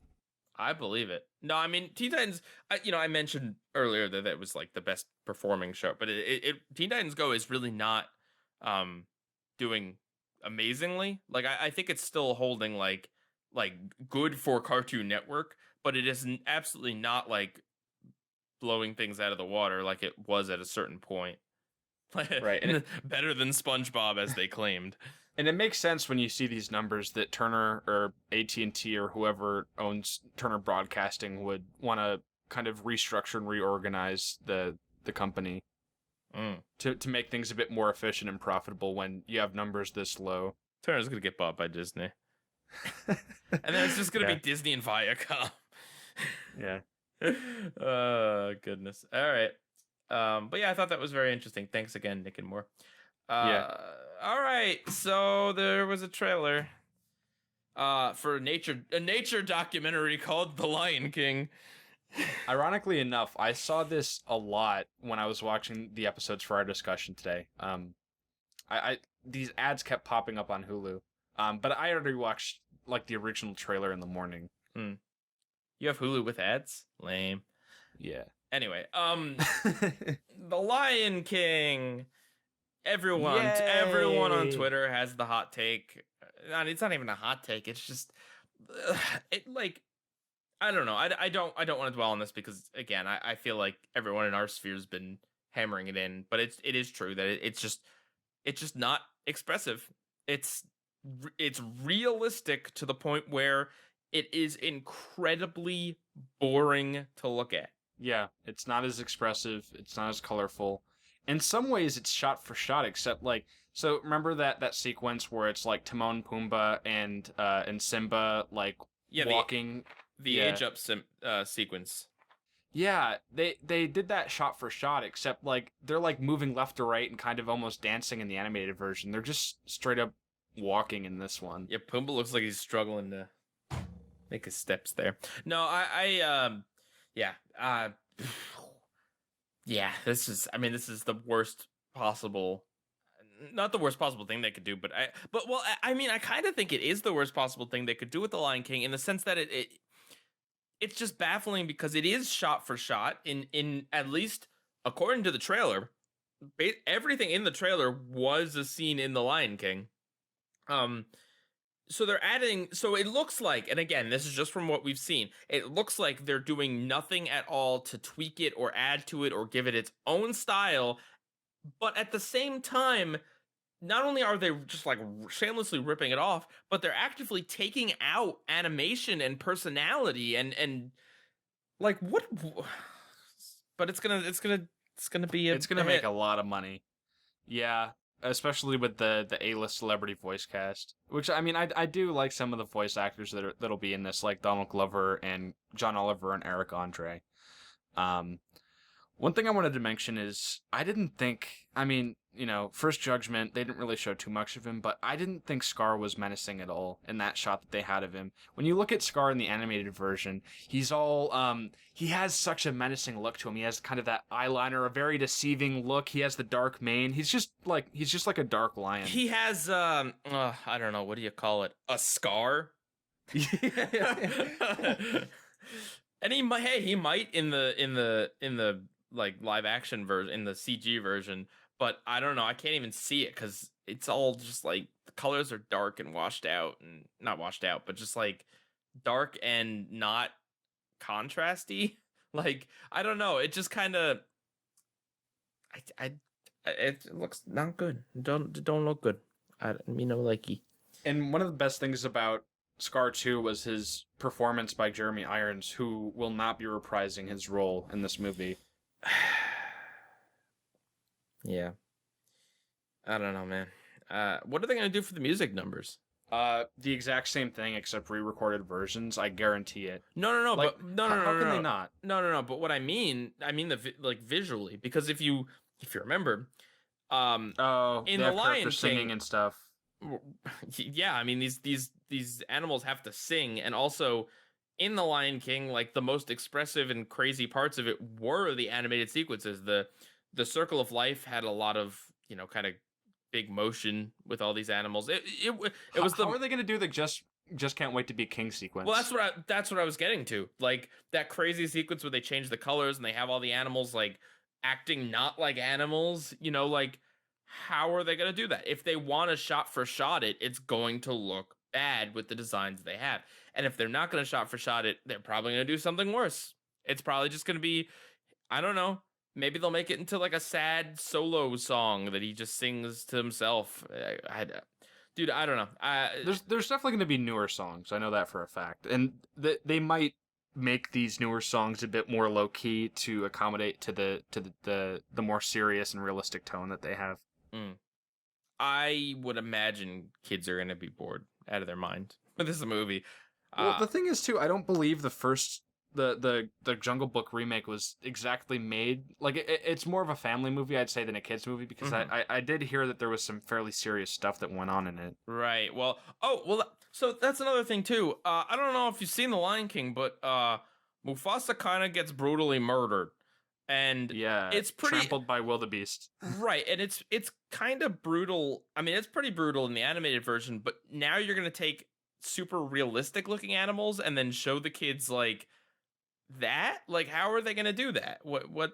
A: I believe it. No, Teen Titans, I mentioned earlier that it was like the best performing show, but Teen Titans Go is really not doing amazingly. Like, I think it's still holding like good for Cartoon Network, but it is absolutely not like blowing things out of the water like it was at a certain point.
B: Right. And
A: better than SpongeBob, as they claimed.
B: And it makes sense when you see these numbers that Turner or AT&T or whoever owns Turner Broadcasting would want to kind of restructure and reorganize the company to make things a bit more efficient and profitable when you have numbers this low.
A: Turner's going to get bought by Disney. And then it's just going to be Disney and Viacom.
B: Yeah.
A: Oh, goodness. All right. But yeah, I thought that was very interesting. Thanks again, Nick and Moore. All right, so there was a trailer for a nature documentary called The Lion King.
B: Ironically enough, I saw this a lot when I was watching the episodes for our discussion today. These ads kept popping up on Hulu, but I already watched like the original trailer in the morning.
A: You have Hulu with ads? Lame.
B: Yeah.
A: Anyway, The Lion King. Everyone on Twitter has the hot take. It's not even a hot take. It's just I don't know. I don't want to dwell on this because again, I feel like everyone in our sphere has been hammering it in, but it is true that it's just not expressive. It's realistic to the point where it is incredibly boring to look at.
B: Yeah, it's not as expressive. It's not as colorful. In some ways, it's shot for shot, except so remember that sequence where it's like Timon, Pumbaa, and Simba walking
A: the age up sequence.
B: Yeah, they did that shot for shot, except they're moving left to right and kind of almost dancing in the animated version. They're just straight up walking in this one.
A: Yeah, Pumbaa looks like he's struggling to make his steps there. No, yeah, yeah. This is the worst possible. Not the worst possible thing they could do, but I mean, I kind of think it is the worst possible thing they could do with the Lion King in the sense that it's just baffling because it is shot for shot in at least according to the trailer. Everything in the trailer was a scene in the Lion King. So they're adding, so it looks like, and again, this is just from what we've seen, it looks like they're doing nothing at all to tweak it or add to it or give it its own style. But at the same time, not only are they just like shamelessly ripping it off, but they're actively taking out animation and personality and like what? But it's gonna
B: make a lot of money. Yeah, especially with the A-list celebrity voice cast. Which I mean, I do like some of the voice actors that'll be in this, like Donald Glover and John Oliver and Eric Andre. One thing I wanted to mention is I didn't think, I mean, you know, First Judgment, they didn't really show too much of him, but I didn't think Scar was menacing at all in that shot that they had of him. When you look at Scar in the animated version, he's all, he has such a menacing look to him. He has kind of that eyeliner, a very deceiving look. He has the dark mane. He's just like a dark lion.
A: He has, I don't know, what do you call it? A scar? And he might in the like live action version, in the CG version, but I don't know. I can't even see it because it's all just like the colors are dark and washed out, and not washed out, but just like dark and not contrasty. Like I don't know. It just kind of, it looks not good. Don't look good. I mean, no likey.
B: And one of the best things about Scar 2 was his performance by Jeremy Irons, who will not be reprising his role in this movie.
A: Yeah. I don't know, man. What are they going to do for the music numbers?
B: The exact same thing except re-recorded versions. I guarantee it.
A: No.
B: Like,
A: but
B: how can they not?
A: No. But what I mean like visually, because if you remember, in the Lion King
B: singing and stuff.
A: Yeah, I mean these animals have to sing, and also in the Lion King, like the most expressive and crazy parts of it were the animated sequences. The Circle of Life had a lot of, you know, kind of big motion with all these animals. It was
B: How are they going to do the just can't wait to be king sequence?
A: Well, that's what I was getting to. Like that crazy sequence where they change the colors and they have all the animals like acting not like animals, you know, like how are they going to do that? If they want to shot for shot it, it's going to look bad with the designs they have. And if they're not going to shot for shot it, they're probably going to do something worse. It's probably just going to be, I don't know, maybe they'll make it into like a sad solo song that he just sings to himself. Dude, I don't know.
B: There's definitely going to be newer songs. I know that for a fact. And they might make these newer songs a bit more low key to accommodate to the more serious and realistic tone that they have.
A: I would imagine kids are going to be bored out of their mind with this movie.
B: Well, the thing is too, I don't believe the first the Jungle Book remake was exactly made like it's more of a family movie, I'd say, than a kids movie, because I did hear that there was some fairly serious stuff that went on in it.
A: Right. Well, so that's another thing too. I don't know if you've seen The Lion King, but Mufasa kind of gets brutally murdered. And
B: yeah,
A: it's pretty
B: trampled by wildebeest.
A: Right, and it's kind of brutal. I mean, it's pretty brutal in the animated version, but now you're going to take super realistic looking animals and then show the kids like that? Like, how are they going to do that? What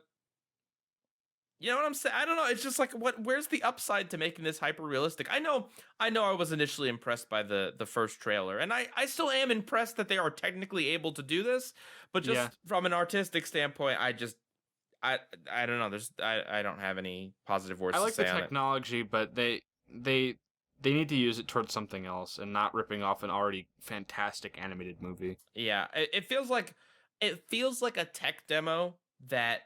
A: you know what I'm saying? I don't know. It's just like, where's the upside to making this hyper realistic? I know I was initially impressed by the first trailer, and I still am impressed that they are technically able to do this, but just from an artistic standpoint, I don't know. I don't have any positive words to say on it.
B: I like the technology, but they need to use it towards something else and not ripping off an already fantastic animated movie.
A: Yeah, it feels like a tech demo that,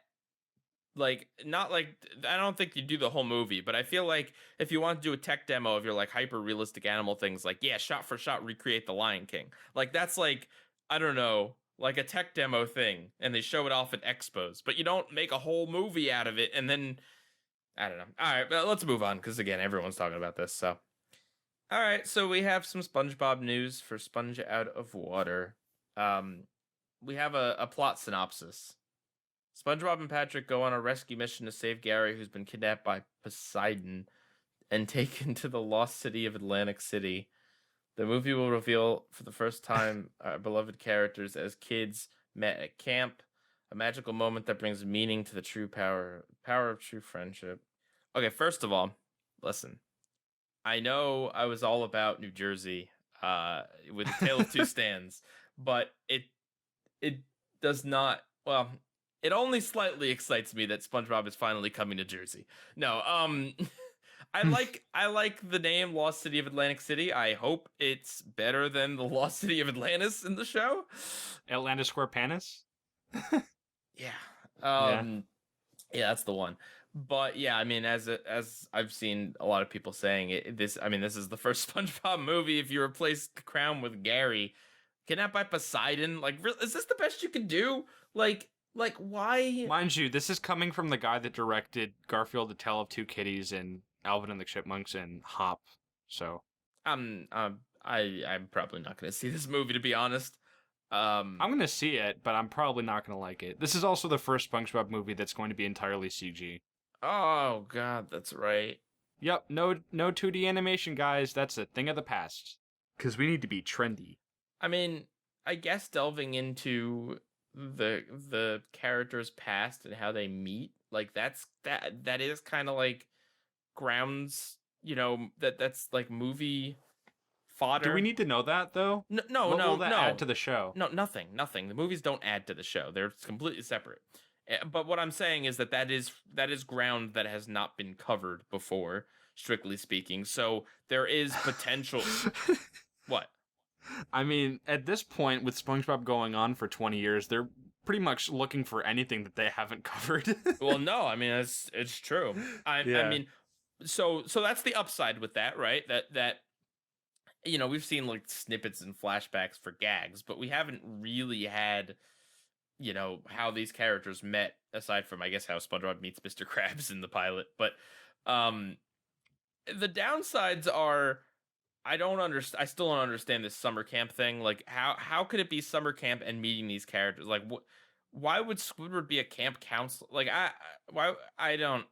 A: like, not like, I don't think you do the whole movie, but I feel like if you want to do a tech demo of your like hyper realistic animal things, like, yeah, shot for shot recreate the Lion King. Like, that's like, I don't know, like a tech demo thing, and they show it off at expos, but you don't make a whole movie out of it. And then I don't know. All right, but let's move on, because again, everyone's talking about this. So, all right, so we have some SpongeBob news for Sponge Out of Water. We have a plot synopsis. SpongeBob and Patrick go on a rescue mission to save Gary, who's been kidnapped by Poseidon and taken to the lost city of Atlantic City. The movie will reveal for the first time our beloved characters as kids met at camp, a magical moment that brings meaning to the true power of true friendship. Okay, first of all, listen. I know I was all about New Jersey with A Tale of Two Stands, but it does not, well, it only slightly excites me that SpongeBob is finally coming to Jersey. No, I like the name Lost City of Atlantic City. I hope it's better than the Lost City of Atlantis in the show.
B: Atlantis Square Panis?
A: Yeah.
B: Yeah.
A: Yeah, that's the one. But yeah, I mean, as I've seen a lot of people saying this is the first SpongeBob movie. If you replace the crown with Gary, kidnapped by Poseidon, like, is this the best you can do? Like why?
B: Mind you, this is coming from the guy that directed Garfield: The Tale of Two Kitties and Alvin and the Chipmunks and Hop. So
A: I'm probably not going to see this movie, to be honest.
B: I'm going to see it, but I'm probably not going to like it. This is also the first SpongeBob movie that's going to be entirely CG.
A: Oh God, that's right.
B: Yep, no 2D animation, guys. That's a thing of the past. Because we need to be trendy.
A: I mean, I guess delving into the characters' past and how they meet, like that is kind of like grounds, that's like movie fodder.
B: Do we need to know that though?
A: No,
B: what will that add to the show?
A: No, nothing. The movies don't add to the show. They're completely separate. But what I'm saying is that is ground that has not been covered before, strictly speaking. So there is potential. What?
B: I mean, at this point, with SpongeBob going on for 20 years, they're pretty much looking for anything that they haven't covered.
A: Well, no, I mean, it's true. I mean, so that's the upside with that, right? That we've seen like snippets and flashbacks for gags, but we haven't really had, how these characters met, aside from, I guess, how SpongeBob meets Mr. Krabs in the pilot. But the downsides are, I still don't understand this summer camp thing. Like, how could it be summer camp and meeting these characters? Like, why would Squidward be a camp counselor? Like, I don't.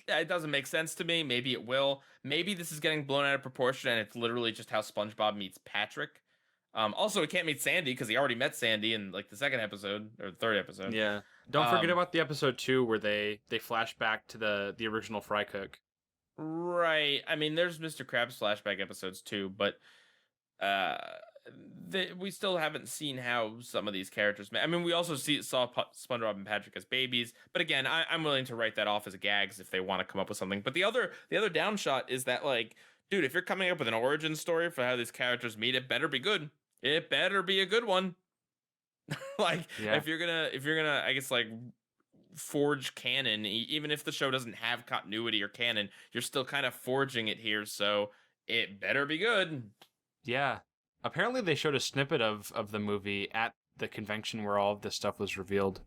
A: It doesn't make sense to me. Maybe it will. Maybe this is getting blown out of proportion, and it's literally just how SpongeBob meets Patrick. Also, he can't meet Sandy because he already met Sandy in like the second episode or the third episode.
B: Yeah. Don't forget about the episode 2 where they flash back to the original Fry Cook.
A: Right. I mean, there's Mr. Krabs flashback episodes too, but we still haven't seen how some of these characters met. I mean, we also saw SpongeBob and Patrick as babies, but again, I'm willing to write that off as gags if they want to come up with something. But the other downshot is that, like, dude, if you're coming up with an origin story for how these characters meet, it better be good. It better be a good one. Like,
B: yeah.
A: if you're gonna, I guess, like, forge canon, even if the show doesn't have continuity or canon, you're still kind of forging it here, so it better be good.
B: Yeah. Apparently they showed a snippet of the movie at the convention where all of this stuff was revealed.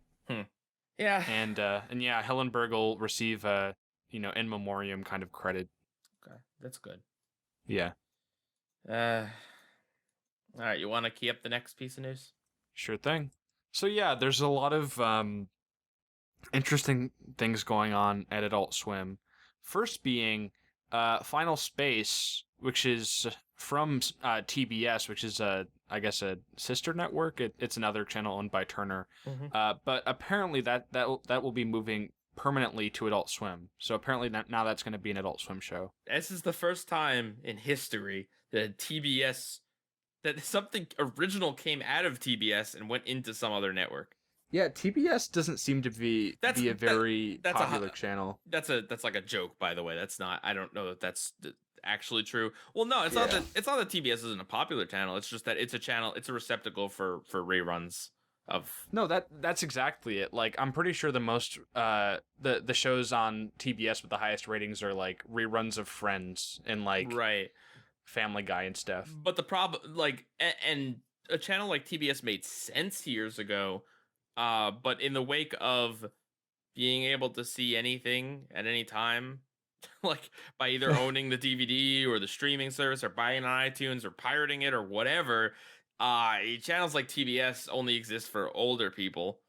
A: Yeah.
B: And yeah, Hillenburg will receive a, in memoriam kind of credit.
A: Okay, that's good.
B: Yeah.
A: All right, you want to key up the next piece of news?
B: Sure thing. So yeah, there's a lot of interesting things going on at Adult Swim. First being Final Space, which is from TBS, which is I guess a sister network. It's another channel owned by Turner.
A: Mm-hmm.
B: But apparently that will be moving permanently to Adult Swim. So apparently now that's going to be an Adult Swim show.
A: This is the first time in history that that something original came out of TBS and went into some other network.
B: Yeah, TBS doesn't seem to be a very popular channel.
A: That's like a joke, by the way. That's not. I don't know that that's actually true. Well, no, it's not that TBS isn't a popular channel. It's just that it's a channel. It's a receptacle for reruns of.
B: No, that's exactly it. Like, I'm pretty sure the most the shows on TBS with the highest ratings are like reruns of Friends and like
A: right.
B: Family Guy and stuff.
A: But the problem, like, and a channel like TBS made sense years ago. But in the wake of being able to see anything at any time, like by either owning the DVD or the streaming service or buying on iTunes or pirating it or whatever, channels like TBS only exist for older people,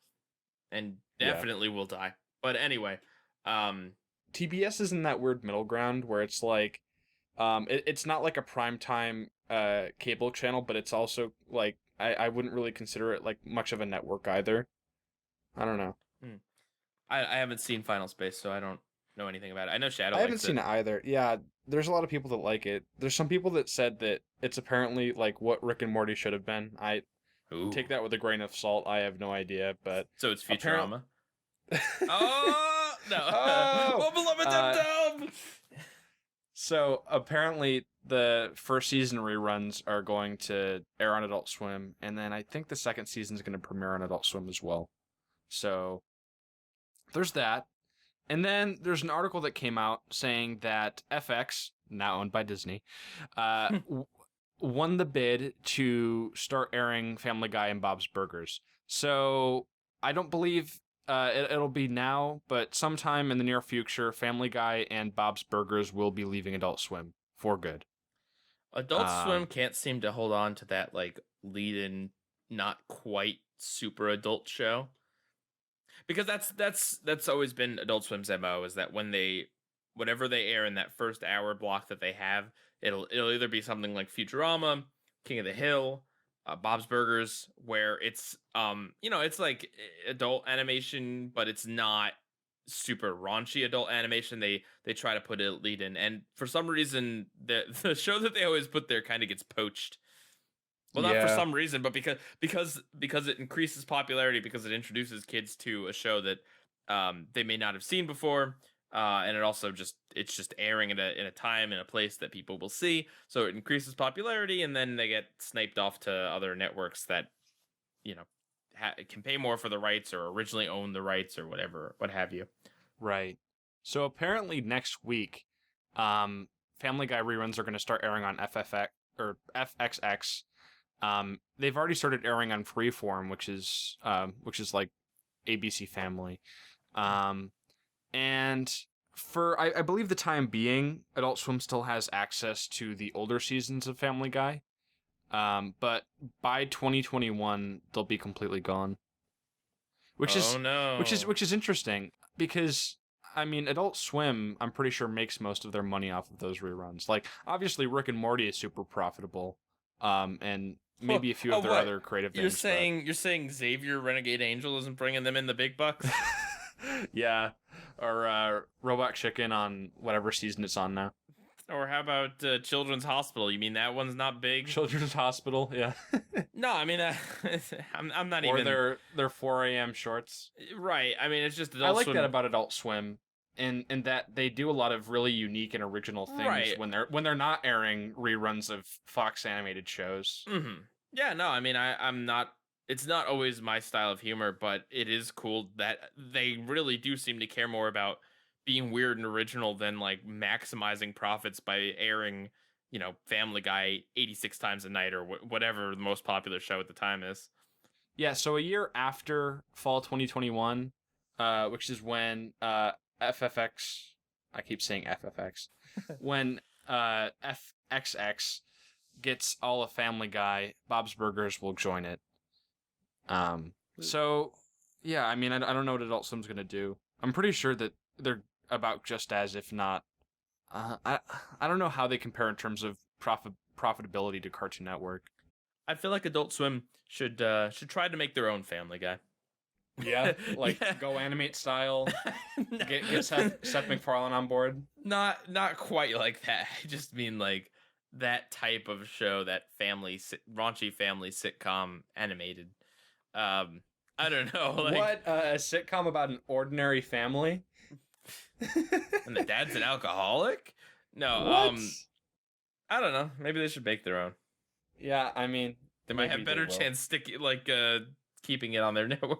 A: and definitely will die. But anyway,
B: TBS is in that weird middle ground where it's like, it's not like a primetime cable channel, but it's also like I wouldn't really consider it like much of a network either. I don't know.
A: I haven't seen Final Space, so I don't know anything about it. I know Shadow.
B: I haven't seen it either. Yeah, there's a lot of people that like it. There's some people that said that it's apparently like what Rick and Morty should have been. I take that with a grain of salt. I have no idea, but
A: so it's Futurama.
B: Oh
A: no!
B: Oh,
A: beloved Dum.
B: So apparently the first season reruns are going to air on Adult Swim, and then I think the second season is going to premiere on Adult Swim as well. So there's that. And then there's an article that came out saying that FX, now owned by Disney, won the bid to start airing Family Guy and Bob's Burgers. So I don't believe it'll be now, but sometime in the near future, Family Guy and Bob's Burgers will be leaving Adult Swim for good.
A: Adult Swim can't seem to hold on to that like lead-in, not quite super adult show. Because that's always been Adult Swim's MO, is that whatever they air in that first hour block that they have, it'll either be something like Futurama, King of the Hill, Bob's Burgers, where it's it's like adult animation, but it's not super raunchy adult animation. They try to put a lead in, and for some reason the show that they always put there kind of gets poached. Well, not for some reason, but because it increases popularity, because it introduces kids to a show that they may not have seen before, and it also it's just airing in a time and a place that people will see, so it increases popularity, and then they get sniped off to other networks that can pay more for the rights or originally own the rights or whatever, what have you.
B: Right. So apparently next week, Family Guy reruns are going to start airing on FFX or FXX. They've already started airing on Freeform, which is like ABC Family. And for I believe the time being, Adult Swim still has access to the older seasons of Family Guy. But by 2021, they'll be completely gone. Which is interesting, because I mean, Adult Swim, I'm pretty sure, makes most of their money off of those reruns. Like, obviously Rick and Morty is super profitable. And maybe a few of their other creative things.
A: You're saying Xavier Renegade Angel isn't bringing them in the big bucks?
B: Yeah. Or Robot Chicken on whatever season it's on now.
A: Or how about Children's Hospital? You mean that one's not big?
B: Children's Hospital, yeah.
A: No, I mean, I'm not
B: or
A: even...
B: Or their 4 a.m. shorts.
A: Right, I mean, it's just
B: Adult Swim. I like that about Adult Swim. And that they do a lot of really unique and original things when they're not airing reruns of Fox animated shows.
A: Mm-hmm. Yeah, no, I mean, I'm not. It's not always my style of humor, but it is cool that they really do seem to care more about being weird and original than like maximizing profits by airing, Family Guy 86 times a night or whatever the most popular show at the time is.
B: Yeah, so a year after fall 2021, which is when FFX, I keep saying FFX, when FXX gets all of Family Guy, Bob's Burgers will join it. So, yeah, I mean, I don't know what Adult Swim's going to do. I'm pretty sure that they're about just as, if not, I don't know how they compare in terms of profitability to Cartoon Network.
A: I feel like Adult Swim should try to make their own Family Guy.
B: Yeah, Go Animate style. Get Seth MacFarlane on board.
A: Not quite like that. I just mean like that type of show, that raunchy family sitcom animated. I don't know.
B: What a sitcom about an ordinary family?
A: And the dad's an alcoholic? No.
B: What?
A: I don't know. Maybe they should make their own.
B: Yeah, I mean,
A: they might have better chance keeping it on their network.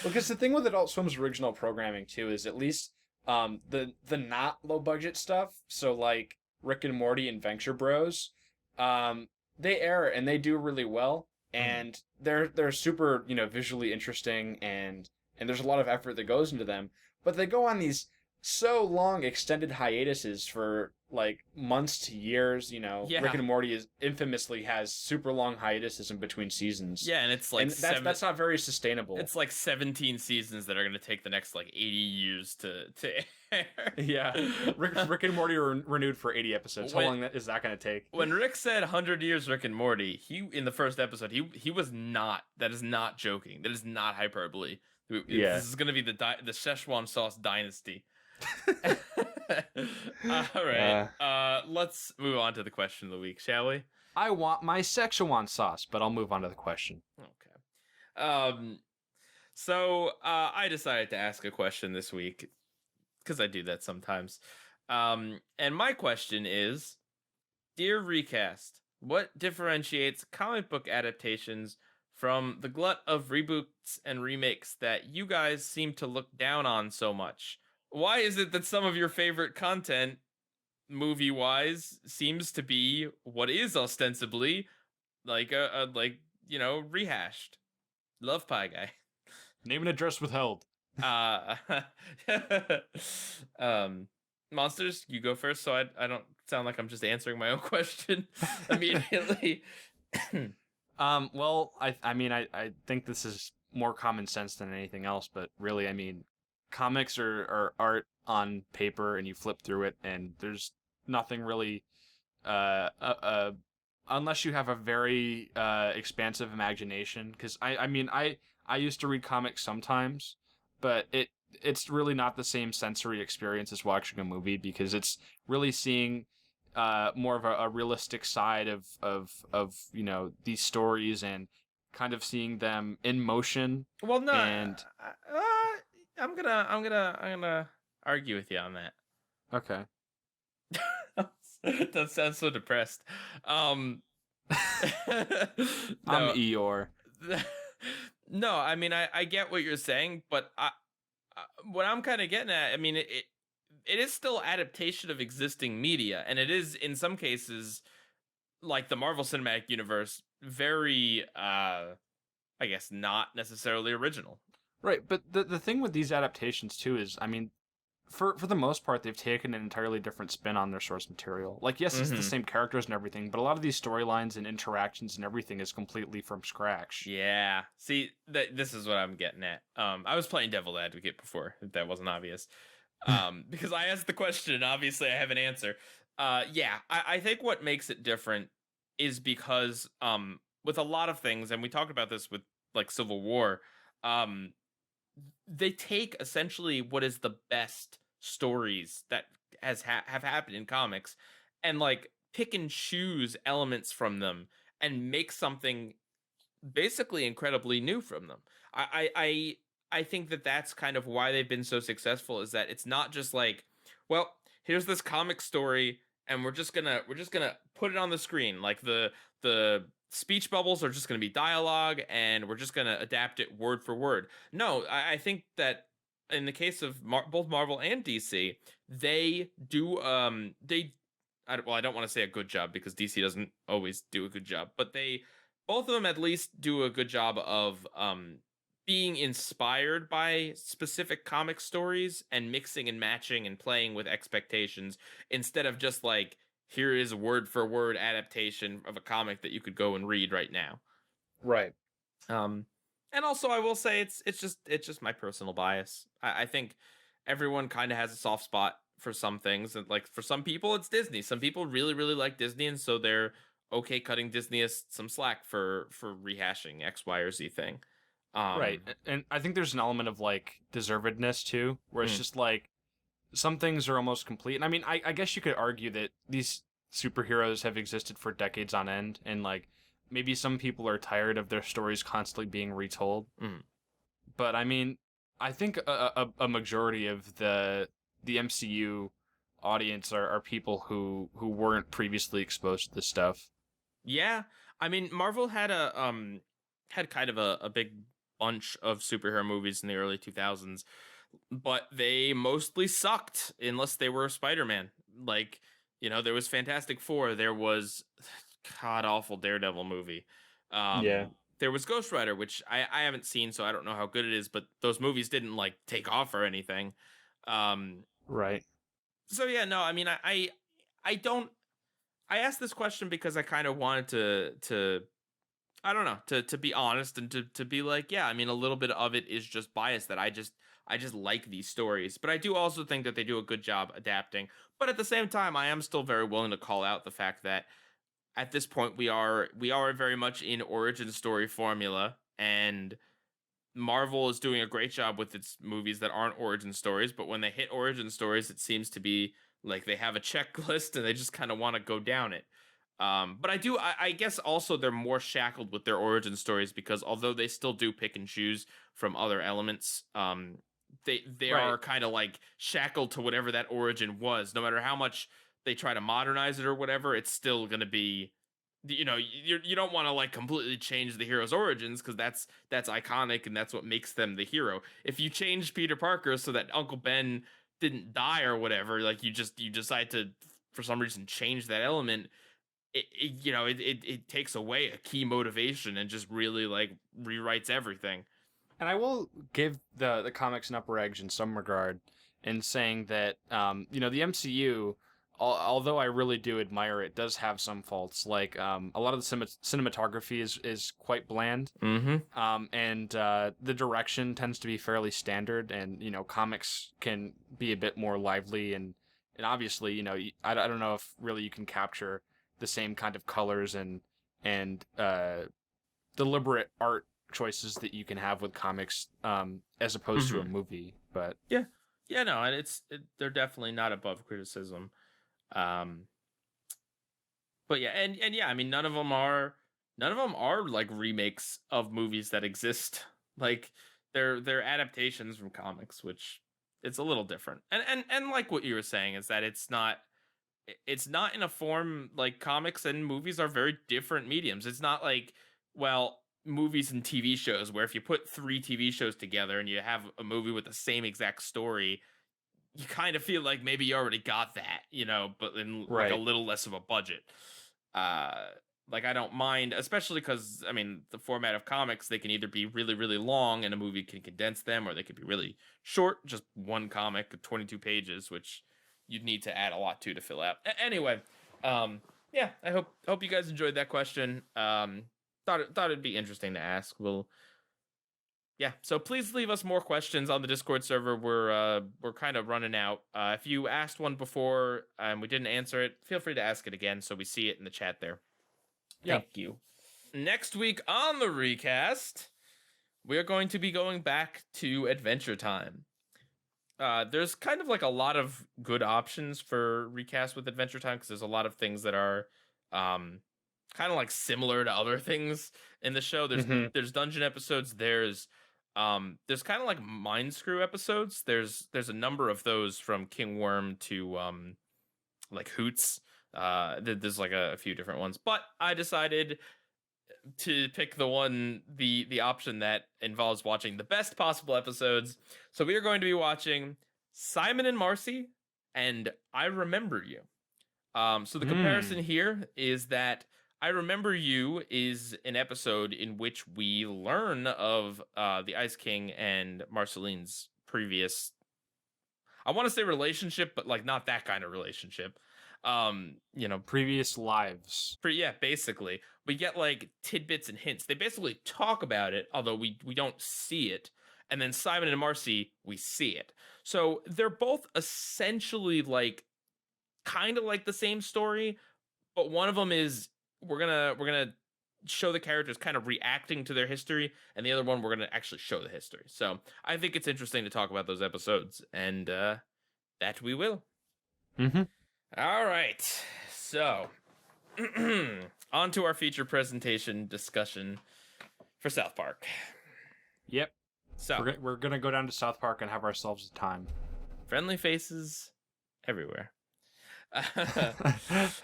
B: Because the thing with Adult Swim's original programming too is at least the not low budget stuff. So like Rick and Morty and Venture Bros, they air and they do really well, and they're super visually interesting, and there's a lot of effort that goes into them. But they go on these so long extended hiatuses for like months to years.
A: Yeah.
B: Rick and Morty is infamously has super long hiatuses in between seasons.
A: Yeah, and it's like
B: and that's not very sustainable.
A: It's like 17 seasons that are going to take the next like 80 years to air.
B: Yeah, Rick and Morty are renewed for 80 episodes. How long is that going to take?
A: When Rick said 100 years Rick and Morty, he in the first episode he was not. That is not joking. That is not hyperbole.
B: Yeah.
A: This is going to be the Szechuan sauce dynasty. All right. Let's move on to the question of the week, shall we?
B: I want my Szechuan sauce, but I'll move on to the question.
A: Okay. So I decided to ask a question this week because I do that sometimes. And my question is, dear Recast, what differentiates comic book adaptations from the glut of reboots and remakes that you guys seem to look down on so much? Why is it that some of your favorite content, movie-wise, seems to be what is ostensibly like rehashed? Love Pieguy.
B: Name and address withheld.
A: Monsters, you go first, so I don't sound like I'm just answering my own question immediately.
B: Well, I think this is more common sense than anything else, but really, I mean, comics are art on paper, and you flip through it, and there's nothing really, unless you have a very expansive imagination. Because I used to read comics sometimes, but it's really not the same sensory experience as watching a movie, because it's really seeing more of a realistic side of these stories and kind of seeing them in motion.
A: Well, no,
B: and
A: I'm gonna argue with you on that.
B: Okay.
A: That sounds so depressed.
B: I'm
A: No.
B: Eeyore.
A: No, I mean I get what you're saying, but what I'm kind of getting at, I mean it is still adaptation of existing media, and it is in some cases, like the Marvel Cinematic Universe, very I guess not necessarily original.
B: Right, but the thing with these adaptations too is, I mean, for the most part, they've taken an entirely different spin on their source material. Like, yes, it's the same characters and everything, but a lot of these storylines and interactions and everything is completely from scratch.
A: Yeah. See, this is what I'm getting at. I was playing devil's advocate before, if that wasn't obvious. Because I asked the question and obviously I have an answer. Yeah, I think what makes it different is because with a lot of things, and we talked about this with like Civil War, they take essentially what is the best stories that have happened in comics and like pick and choose elements from them and make something basically incredibly new from them. I think that that's kind of why they've been so successful, is that it's not just like, well, here's this comic story and we're just gonna put it on the screen. Like the speech bubbles are just gonna be dialogue and we're just gonna adapt it word for word. No, I think that in the case of both Marvel and DC, they do I don't want to say a good job because DC doesn't always do a good job, but both of them at least do a good job of being inspired by specific comic stories and mixing and matching and playing with expectations instead of just like, here is a word for word adaptation of a comic that you could go and read right now.
B: Right.
A: And also I will say it's just my personal bias. I think everyone kind of has a soft spot for some things, and like for some people it's Disney. Some people really, really like Disney, and so they're okay cutting Disney some slack for rehashing X, Y, or Z thing.
B: Right. And I think there's an element of like deservedness too, where it's just like some things are almost complete. And I mean, I guess you could argue that these superheroes have existed for decades on end, and like maybe some people are tired of their stories constantly being retold. But I mean, I think a majority of the MCU audience are people who weren't previously exposed to this stuff.
A: Yeah, I mean, Marvel had had kind of a big bunch of superhero movies in the early 2000s, but they mostly sucked unless they were Spider-Man. Like, there was Fantastic Four, there was god awful Daredevil movie. There was Ghost Rider, which I haven't seen, so I don't know how good it is, but those movies didn't like take off or anything.
B: Right.
A: So yeah, no, I mean, I don't. I asked this question because I kind of wanted to I don't know, to be honest and to be like, yeah, I mean, a little bit of it is just bias that I just like these stories, but I do also think that they do a good job adapting. But at the same time, I am still very willing to call out the fact that at this point we are very much in origin story formula, and Marvel is doing a great job with its movies that aren't origin stories, but when they hit origin stories, it seems to be like they have a checklist and they just kind of want to go down it. But I guess also they're more shackled with their origin stories because although they still do pick and choose from other elements, they
B: Right.
A: are kind of like shackled to whatever that origin was. No matter how much they try to modernize it or whatever, it's still gonna be, you don't want to like completely change the hero's origins because that's iconic and that's what makes them the hero. If you change Peter Parker so that Uncle Ben didn't die or whatever, like you decide to for some reason change that element, it takes away a key motivation and just really like rewrites everything.
B: And I will give the comics an upper edge in some regard in saying that the MCU, although I really do admire it, does have some faults. Like a lot of the cinematography is quite bland, and the direction tends to be fairly standard. And comics can be a bit more lively and obviously I don't know if really you can capture the same kind of colors and deliberate art choices that you can have with comics as opposed to a movie. But
A: yeah, no, and they're definitely not above criticism. But yeah, and yeah, I mean, none of them are like remakes of movies that exist. Like they're adaptations from comics, which it's a little different. And like what you were saying is that it's not in a form, like comics and movies are very different mediums. It's not like, well, movies and TV shows where if you put 3 TV shows together and you have a movie with the same exact story, you kind of feel like maybe you already got that, but in like a little less of a budget. Like I don't mind, especially because I mean the format of comics, they can either be really really long and a movie can condense them, or they could be really short, just one comic, 22 pages, which you'd need to add a lot to fill out. Anyway, yeah, I hope you guys enjoyed that question. Thought it'd be interesting to ask. Yeah, so please leave us more questions on the Discord server. We're kind of running out. If you asked one before and we didn't answer it, feel free to ask it again so we see it in the chat there. Thank you. Next week on the recast, we are going to be going back to Adventure Time. There's kind of like a lot of good options for recast with Adventure Time because there's a lot of things that are kind of like similar to other things in the show. There's dungeon episodes. There's kind of like Mind Screw episodes. There's a number of those from King Worm to like Hoots. There's like a few different ones, but I decided to pick the option that involves watching the best possible episodes. So we are going to be watching Simon and Marcy and I Remember You. So the comparison here is that I Remember You is an episode in which we learn of the Ice King and Marceline's previous, I want to say relationship, but like not that kind of relationship.
B: Previous lives.
A: Yeah, basically. We get like tidbits and hints. They basically talk about it, although we don't see it. And then Simon and Marcy, we see it. So they're both essentially like kind of like the same story, but one of them is we're gonna show the characters kind of reacting to their history, and the other one we're gonna actually show the history. So I think it's interesting to talk about those episodes, and that we will. All right, so on to our feature presentation discussion for South Park.
B: Yep.
A: So
B: we're gonna go down to South Park and have ourselves a time.
A: Friendly faces everywhere.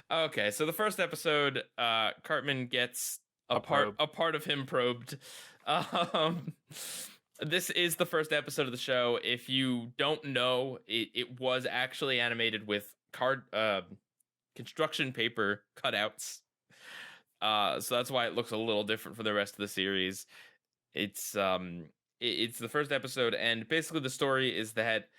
A: Okay, so the first episode, Cartman gets a part of him probed. This is the first episode of the show. If you don't know, it was actually animated with construction paper cutouts. So that's why it looks a little different for the rest of the series. It's the first episode, and basically the story is that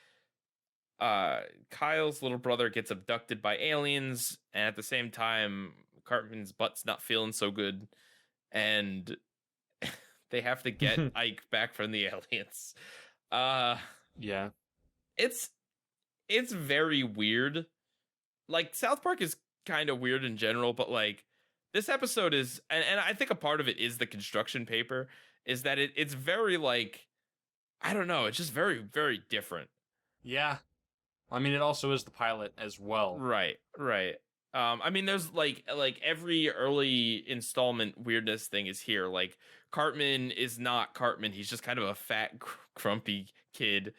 A: Kyle's little brother gets abducted by aliens, and at the same time, Cartman's butt's not feeling so good, and they have to get Ike back from the aliens.
B: Yeah.
A: It's very weird. Like, South Park is kind of weird in general, but like this episode is, and I think a part of it is the construction paper, is that it's very like, I don't know, it's just very, very different.
B: Yeah. I mean, it also is the pilot as well.
A: Right. I mean, there's like every early installment weirdness thing is here. Like, Cartman is not Cartman. He's just kind of a fat, grumpy kid.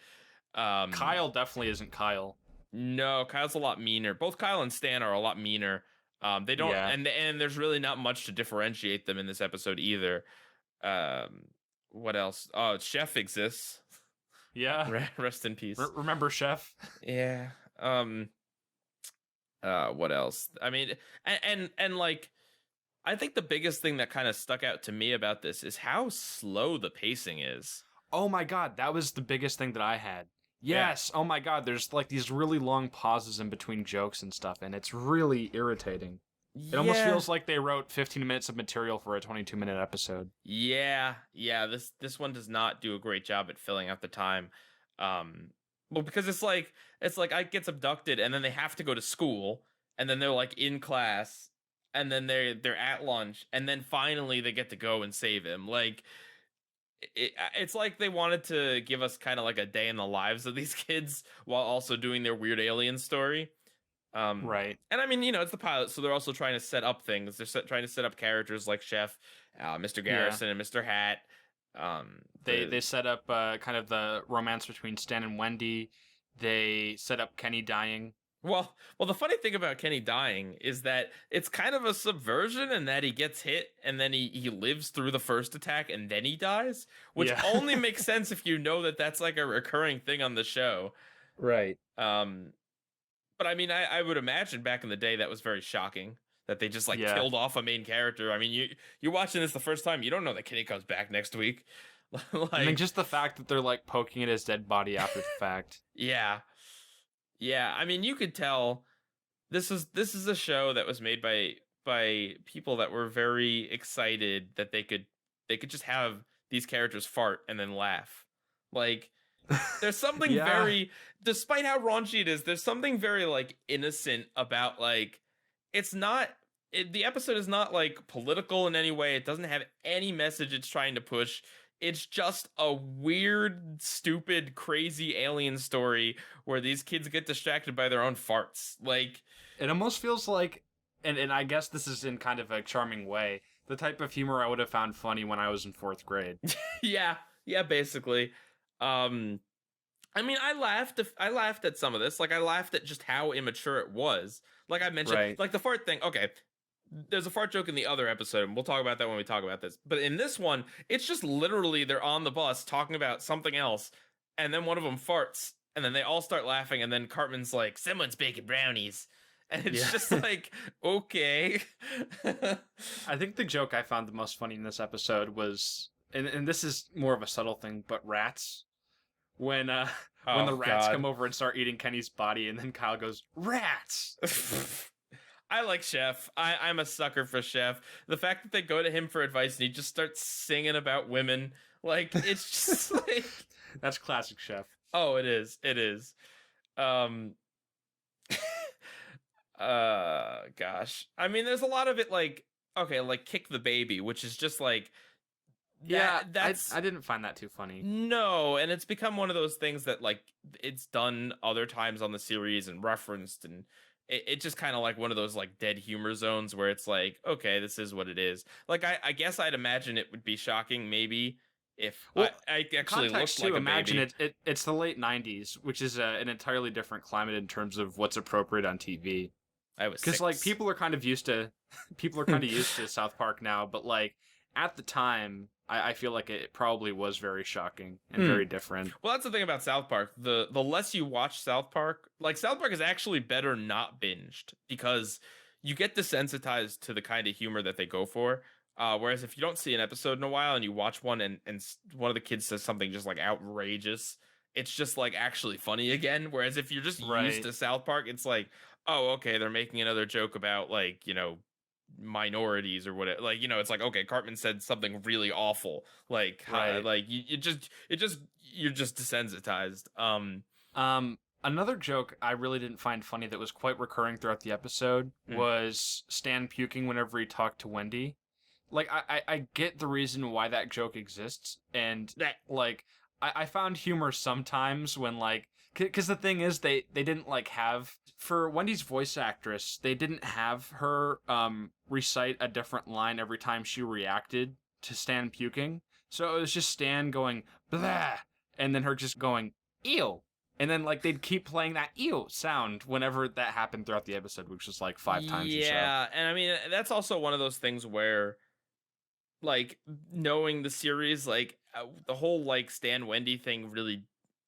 B: Kyle definitely isn't Kyle.
A: No, Kyle's a lot meaner. Both Kyle and Stan are a lot meaner. They don't, and there's really not much to differentiate them in this episode either. What else? Oh, Chef exists.
B: Yeah.
A: Rest in peace.
B: Remember Chef?
A: Yeah. What else? I mean, and like, I think the biggest thing that kind of stuck out to me about this is how slow the pacing is.
B: Oh my god, that was the biggest thing that I had. Yes. Yeah. Oh my god, there's like these really long pauses in between jokes and stuff, and it's really irritating. It almost feels like they wrote 15 minutes of material for a 22-minute episode.
A: Yeah. This one does not do a great job at filling out the time. Well, because it's like Ike gets abducted, and then they have to go to school, and then they're like in class, and then they're at lunch, and then finally they get to go and save him. Like, it's like they wanted to give us kind of like a day in the lives of these kids while also doing their weird alien story.
B: Right.
A: And I mean, it's the pilot, so they're also trying to set up things. They're trying to set up characters like Chef, Mr. Garrison, and Mr. Hat.
B: They set up kind of the romance between Stan and Wendy. They set up Kenny dying.
A: Well, the funny thing about Kenny dying is that it's kind of a subversion, in that he gets hit and then he lives through the first attack and then he dies, which only makes sense if you know that that's like a recurring thing on the show.
B: Right.
A: But I mean, I would imagine back in the day that was very shocking that they just killed off a main character. I mean, you're watching this the first time, you don't know that Kenny comes back next week.
B: I mean, just the fact that they're like poking at his dead body after the fact.
A: Yeah. I mean, you could tell this is a show that was made by people that were very excited that they could just have these characters fart and then laugh. Like, there's something very, despite how raunchy it is, there's something very like innocent about, like, the episode is not like political in any way. It doesn't have any message it's trying to push. It's just a weird, stupid, crazy alien story where these kids get distracted by their own farts. Like,
B: it almost feels like, and I guess this is in kind of a charming way, the type of humor I would have found funny when I was in 4th grade.
A: Yeah, basically. I mean, I laughed at some of this. Like, I laughed at just how immature it was. Like I mentioned, like the fart thing. Okay, there's a fart joke in the other episode, and we'll talk about that when we talk about this. But in this one, it's just literally they're on the bus talking about something else, and then one of them farts, and then they all start laughing, and then Cartman's like, "Someone's baking brownies." And it's just like, okay.
B: I think the joke I found the most funny in this episode was, and this is more of a subtle thing, but rats. When the rats come over and start eating Kenny's body, and then Kyle goes, "Rats!"
A: I like Chef. I'm a sucker for Chef. The fact that they go to him for advice and he just starts singing about women, like, it's just like...
B: That's classic Chef.
A: Oh, it is. Gosh. I mean, there's a lot of it, like, okay, like Kick the Baby, which is just like...
B: that's I didn't find that too funny.
A: No, and it's become one of those things that, like, it's done other times on the series and referenced, and it's just kind of like one of those like dead humor zones where it's like, okay, this is what it is. Like, I guess I'd imagine it would be shocking maybe if I actually looked like a
B: imagine
A: baby.
B: It's the late 90s, which is an entirely different climate in terms of what's appropriate on TV.
A: I was
B: because like people are kind of used to South Park now, but like at the time, I feel like it probably was very shocking and very different.
A: Well, that's the thing about South Park. The less you watch South Park, like, South Park is actually better not binged because you get desensitized to the kind of humor that they go for. Whereas if you don't see an episode in a while and you watch one and one of the kids says something just like outrageous, it's just like actually funny again. Whereas if you're just used to South Park, it's like, oh, okay, they're making another joke about like, minorities or whatever. Like, it's like, okay, Cartman said something really awful. Like, like you're just desensitized.
B: Another joke I really didn't find funny that was quite recurring throughout the episode was Stan puking whenever he talked to Wendy. Like, I get the reason why that joke exists, and like I found humor sometimes when like, because the thing is they didn't like have, for Wendy's voice actress, they didn't have her recite a different line every time she reacted to Stan puking. So it was just Stan going blah, and then her just going ew. And then, like, they'd keep playing that ew sound whenever that happened throughout the episode, which was, like, 5 times or so.
A: Yeah, and I mean, that's also one of those things where, like, knowing the series, like, the whole, like, Stan Wendy thing really,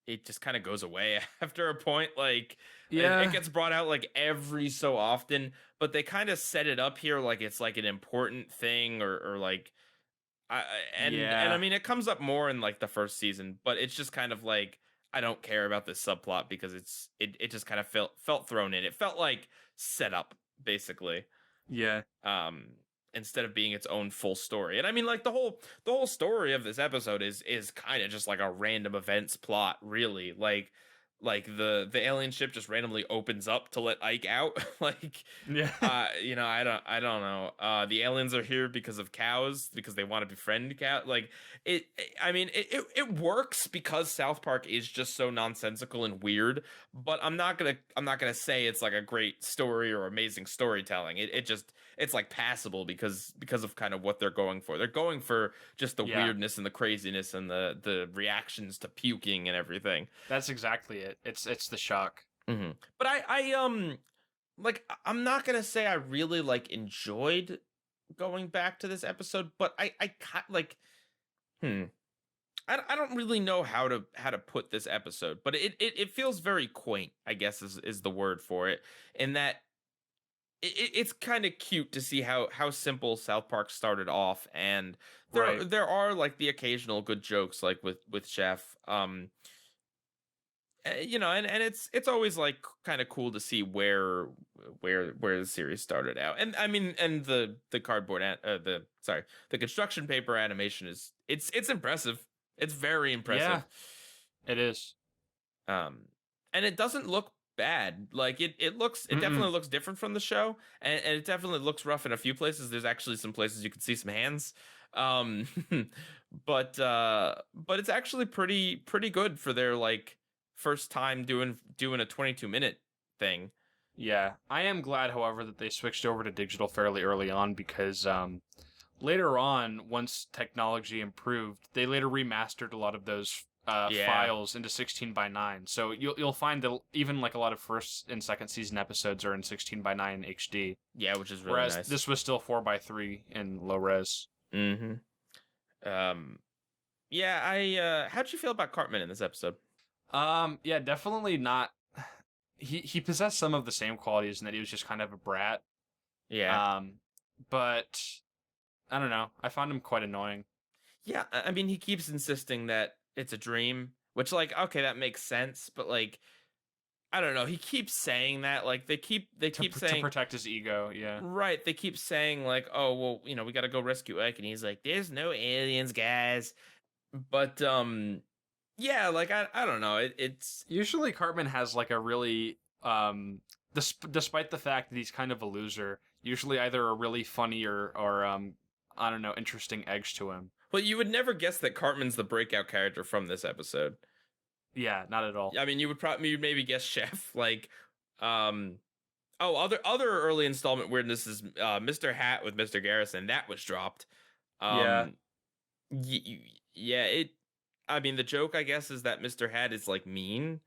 A: it just kind of goes away after a point. Like, it gets brought out, like, every so often, but they kind of set it up here like it's, like, an important thing or like, and I mean, it comes up more in, like, the first season, but it's just kind of like, I don't care about this subplot because it just kind of felt thrown in. It felt like set up, basically.
B: Yeah.
A: Instead of being its own full story. And I mean, like, the whole story of this episode is kind of just like a random events plot, really. Like the alien ship just randomly opens up to let Ike out. Like, I don't know. The aliens are here because of cows, because they want to befriend cows. Like, it works because South Park is just so nonsensical and weird, but I'm not gonna say it's like a great story or amazing storytelling. It's like passable because of kind of what they're going for. They're going for just the weirdness and the craziness and the reactions to puking and everything.
B: That's exactly it. It's the shock.
A: Mm-hmm. But I'm not gonna say I really like enjoyed going back to this episode, but I don't really know how to put this episode, but it feels very quaint, I guess is the word for it, in that it's kind of cute to see how simple South Park started off, and there are like the occasional good jokes, like with Chef, and it's always like kind of cool to see where the series started out, and I mean, and the cardboard the construction paper animation it's impressive. It's very impressive.
B: Yeah, it is.
A: And it doesn't look bad. Like it definitely looks different from the show, and it definitely looks rough in a few places. There's actually some places you can see some hands. But it's actually pretty good for their like first time doing a 22-minute thing.
B: Yeah, I am glad, however, that they switched over to digital fairly early on, because later on, once technology improved, they later remastered a lot of those files into 16:9. So you'll find that even like a lot of first and second season episodes are in 16:9 HD.
A: Yeah, which is really
B: nice.
A: Whereas
B: this was still 4:3 in low res.
A: Mm-hmm. Yeah, how'd you feel about Cartman in this episode?
B: Yeah, definitely not. He possessed some of the same qualities in that he was just kind of a brat.
A: Yeah.
B: But I don't know. I found him quite annoying.
A: Yeah, I mean, he keeps insisting that it's a dream, which, like, okay, that makes sense, but like, I don't know. He keeps saying that, like, they keep saying
B: to protect his ego. Yeah,
A: right. They keep saying like, oh well, we got to go rescue Ike, and he's like, there's no aliens, guys. But yeah, like I don't know. It's
B: usually Cartman has like a really despite the fact that he's kind of a loser, usually either a really funny or I don't know, interesting edge to him.
A: Well, you would never guess that Cartman's the breakout character from this episode.
B: Yeah, not at all.
A: I mean, you'd maybe guess Chef, like, other early installment weirdness is Mr. Hat with Mr. Garrison. That was dropped. Yeah. I mean, the joke, I guess, is that Mr. Hat is like mean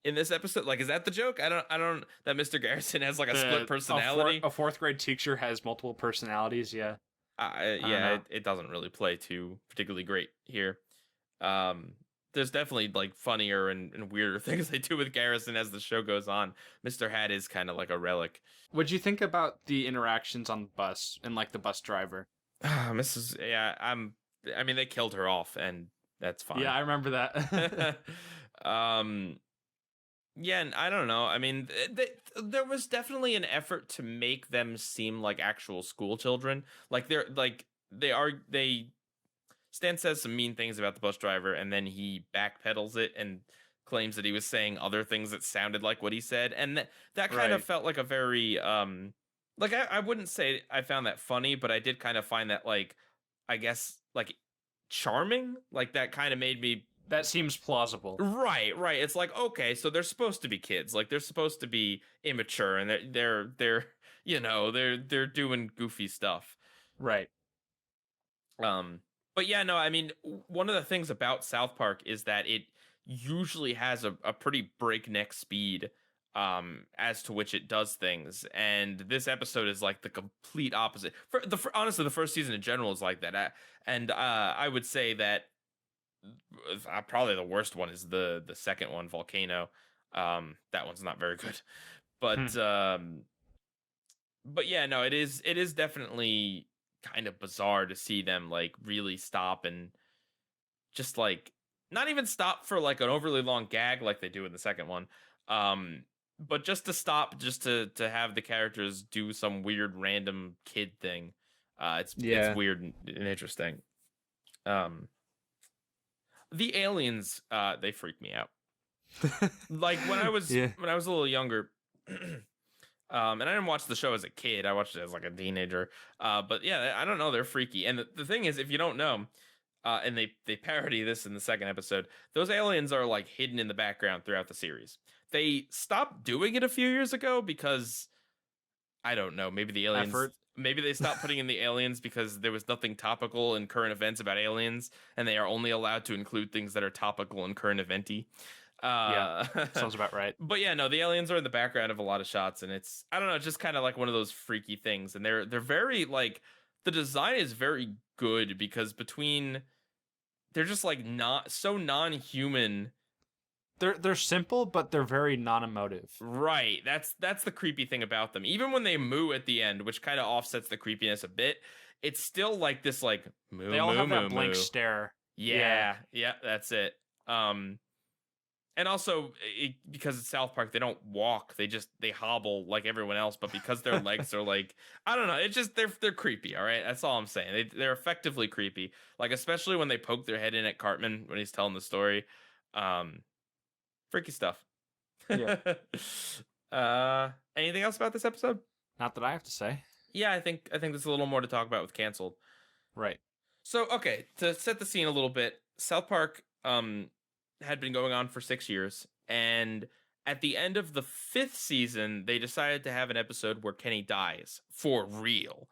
A: in this episode. Like, is that the joke? I don't. That Mr. Garrison has like a split personality.
B: A fourth grade teacher has multiple personalities. Yeah.
A: It doesn't really play too particularly great here. There's definitely like funnier and weirder things they do with Garrison as the show goes on. Mr. Hat is kind of like a relic.
B: What'd you think about the interactions on the bus and like the bus driver?
A: I mean, they killed her off, and that's fine.
B: Yeah, I remember that.
A: Yeah, and I don't know. I mean, there was definitely an effort to make them seem like actual school children. Like they Stan says some mean things about the bus driver, and then he backpedals it and claims that he was saying other things that sounded like what he said, and that kind of felt like a very like I wouldn't say I found that funny, but I did kind of find that, like, I guess, like, charming. Like, that kind of made me.
B: That seems plausible.
A: Right. It's like, okay, so they're supposed to be kids. Like, they're supposed to be immature, and they're they're doing goofy stuff.
B: Right.
A: But yeah, no, I mean, one of the things about South Park is that it usually has a pretty breakneck speed as to which it does things, and this episode is like the complete opposite. Honestly, the first season in general is like that. And I would say that probably the worst one is the second one, Volcano. That one's not very good. But but yeah, no, it is definitely kind of bizarre to see them like really stop and just like not even stop for like an overly long gag like they do in the second one. But just to stop, just to have the characters do some weird random kid thing. It's weird and interesting. The aliens, they freak me out. Like when I was a little younger, and I didn't watch the show as a kid. I watched it as like a teenager. But yeah, I don't know. They're freaky. And the thing is, if you don't know, and they parody this in the second episode, those aliens are like hidden in the background throughout the series. They stopped doing it a few years ago because I don't know. Maybe the aliens. Maybe they stopped putting in the aliens because there was nothing topical in current events about aliens, and they are only allowed to include things that are topical and current eventy.
B: Yeah, sounds about right.
A: But yeah, no, the aliens are in the background of a lot of shots, and it's, I don't know, just kind of like one of those freaky things. And they're very like, the design is very good because they're just like not so non-human.
B: They're simple, but they're very non-emotive.
A: Right. That's the creepy thing about them. Even when they moo at the end, which kind of offsets the creepiness a bit, it's still like this like moo.
B: They all have that
A: moo,
B: blank
A: moo.
B: stare.
A: Yeah, that's it. And also because it's South Park, they don't walk. They hobble like everyone else, but because their legs are like, I don't know, it's just they're creepy, all right? That's all I'm saying. They're effectively creepy. Like especially when they poke their head in at Cartman when he's telling the story. Freaky stuff.
B: Yeah.
A: Anything else about this episode?
B: Not that I have to say.
A: Yeah, I think there's a little more to talk about with Canceled.
B: Right.
A: So, okay, to set the scene a little bit, South Park had been going on for 6 years, and at the end of the 5th season, they decided to have an episode where Kenny dies for real.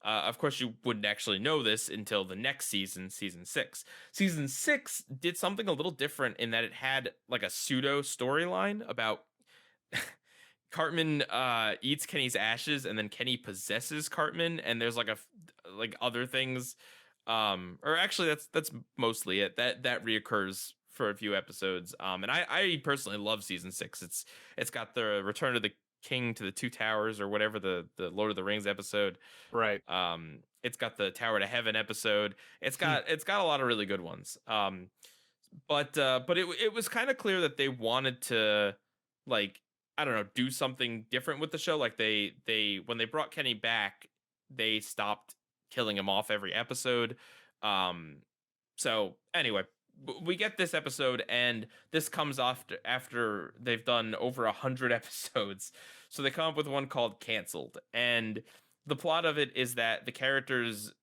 A: Of course, you wouldn't actually know this until the next season, season 6. Season 6 did something a little different in that it had like a pseudo storyline about Cartman eats Kenny's ashes, and then Kenny possesses Cartman, and there's like other things. Or actually, that's mostly it. That reoccurs for a few episodes. And I personally love season 6. It's got the Return of the King to the Two Towers, or whatever, the Lord of the Rings episode.
B: Right.
A: It's got the Tower to Heaven episode. It's got a lot of really good ones. But it was kind of clear that they wanted to, like, I don't know, do something different with the show. Like they when they brought Kenny back, they stopped killing him off every episode. So anyway, we get this episode, and this comes after they've done over 100 episodes. So they come up with one called Canceled, and the plot of it is that the characters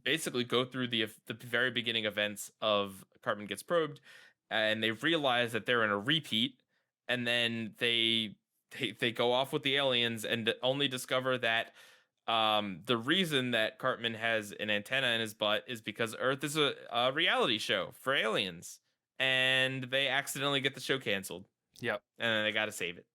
A: basically go through the very beginning events of Cartman Gets Probed, and they realize that they're in a repeat, and then they go off with the aliens and only discover that the reason that Cartman has an antenna in his butt is because Earth is a reality show for aliens, and they accidentally get the show canceled.
B: Yep.
A: And then they got to save it.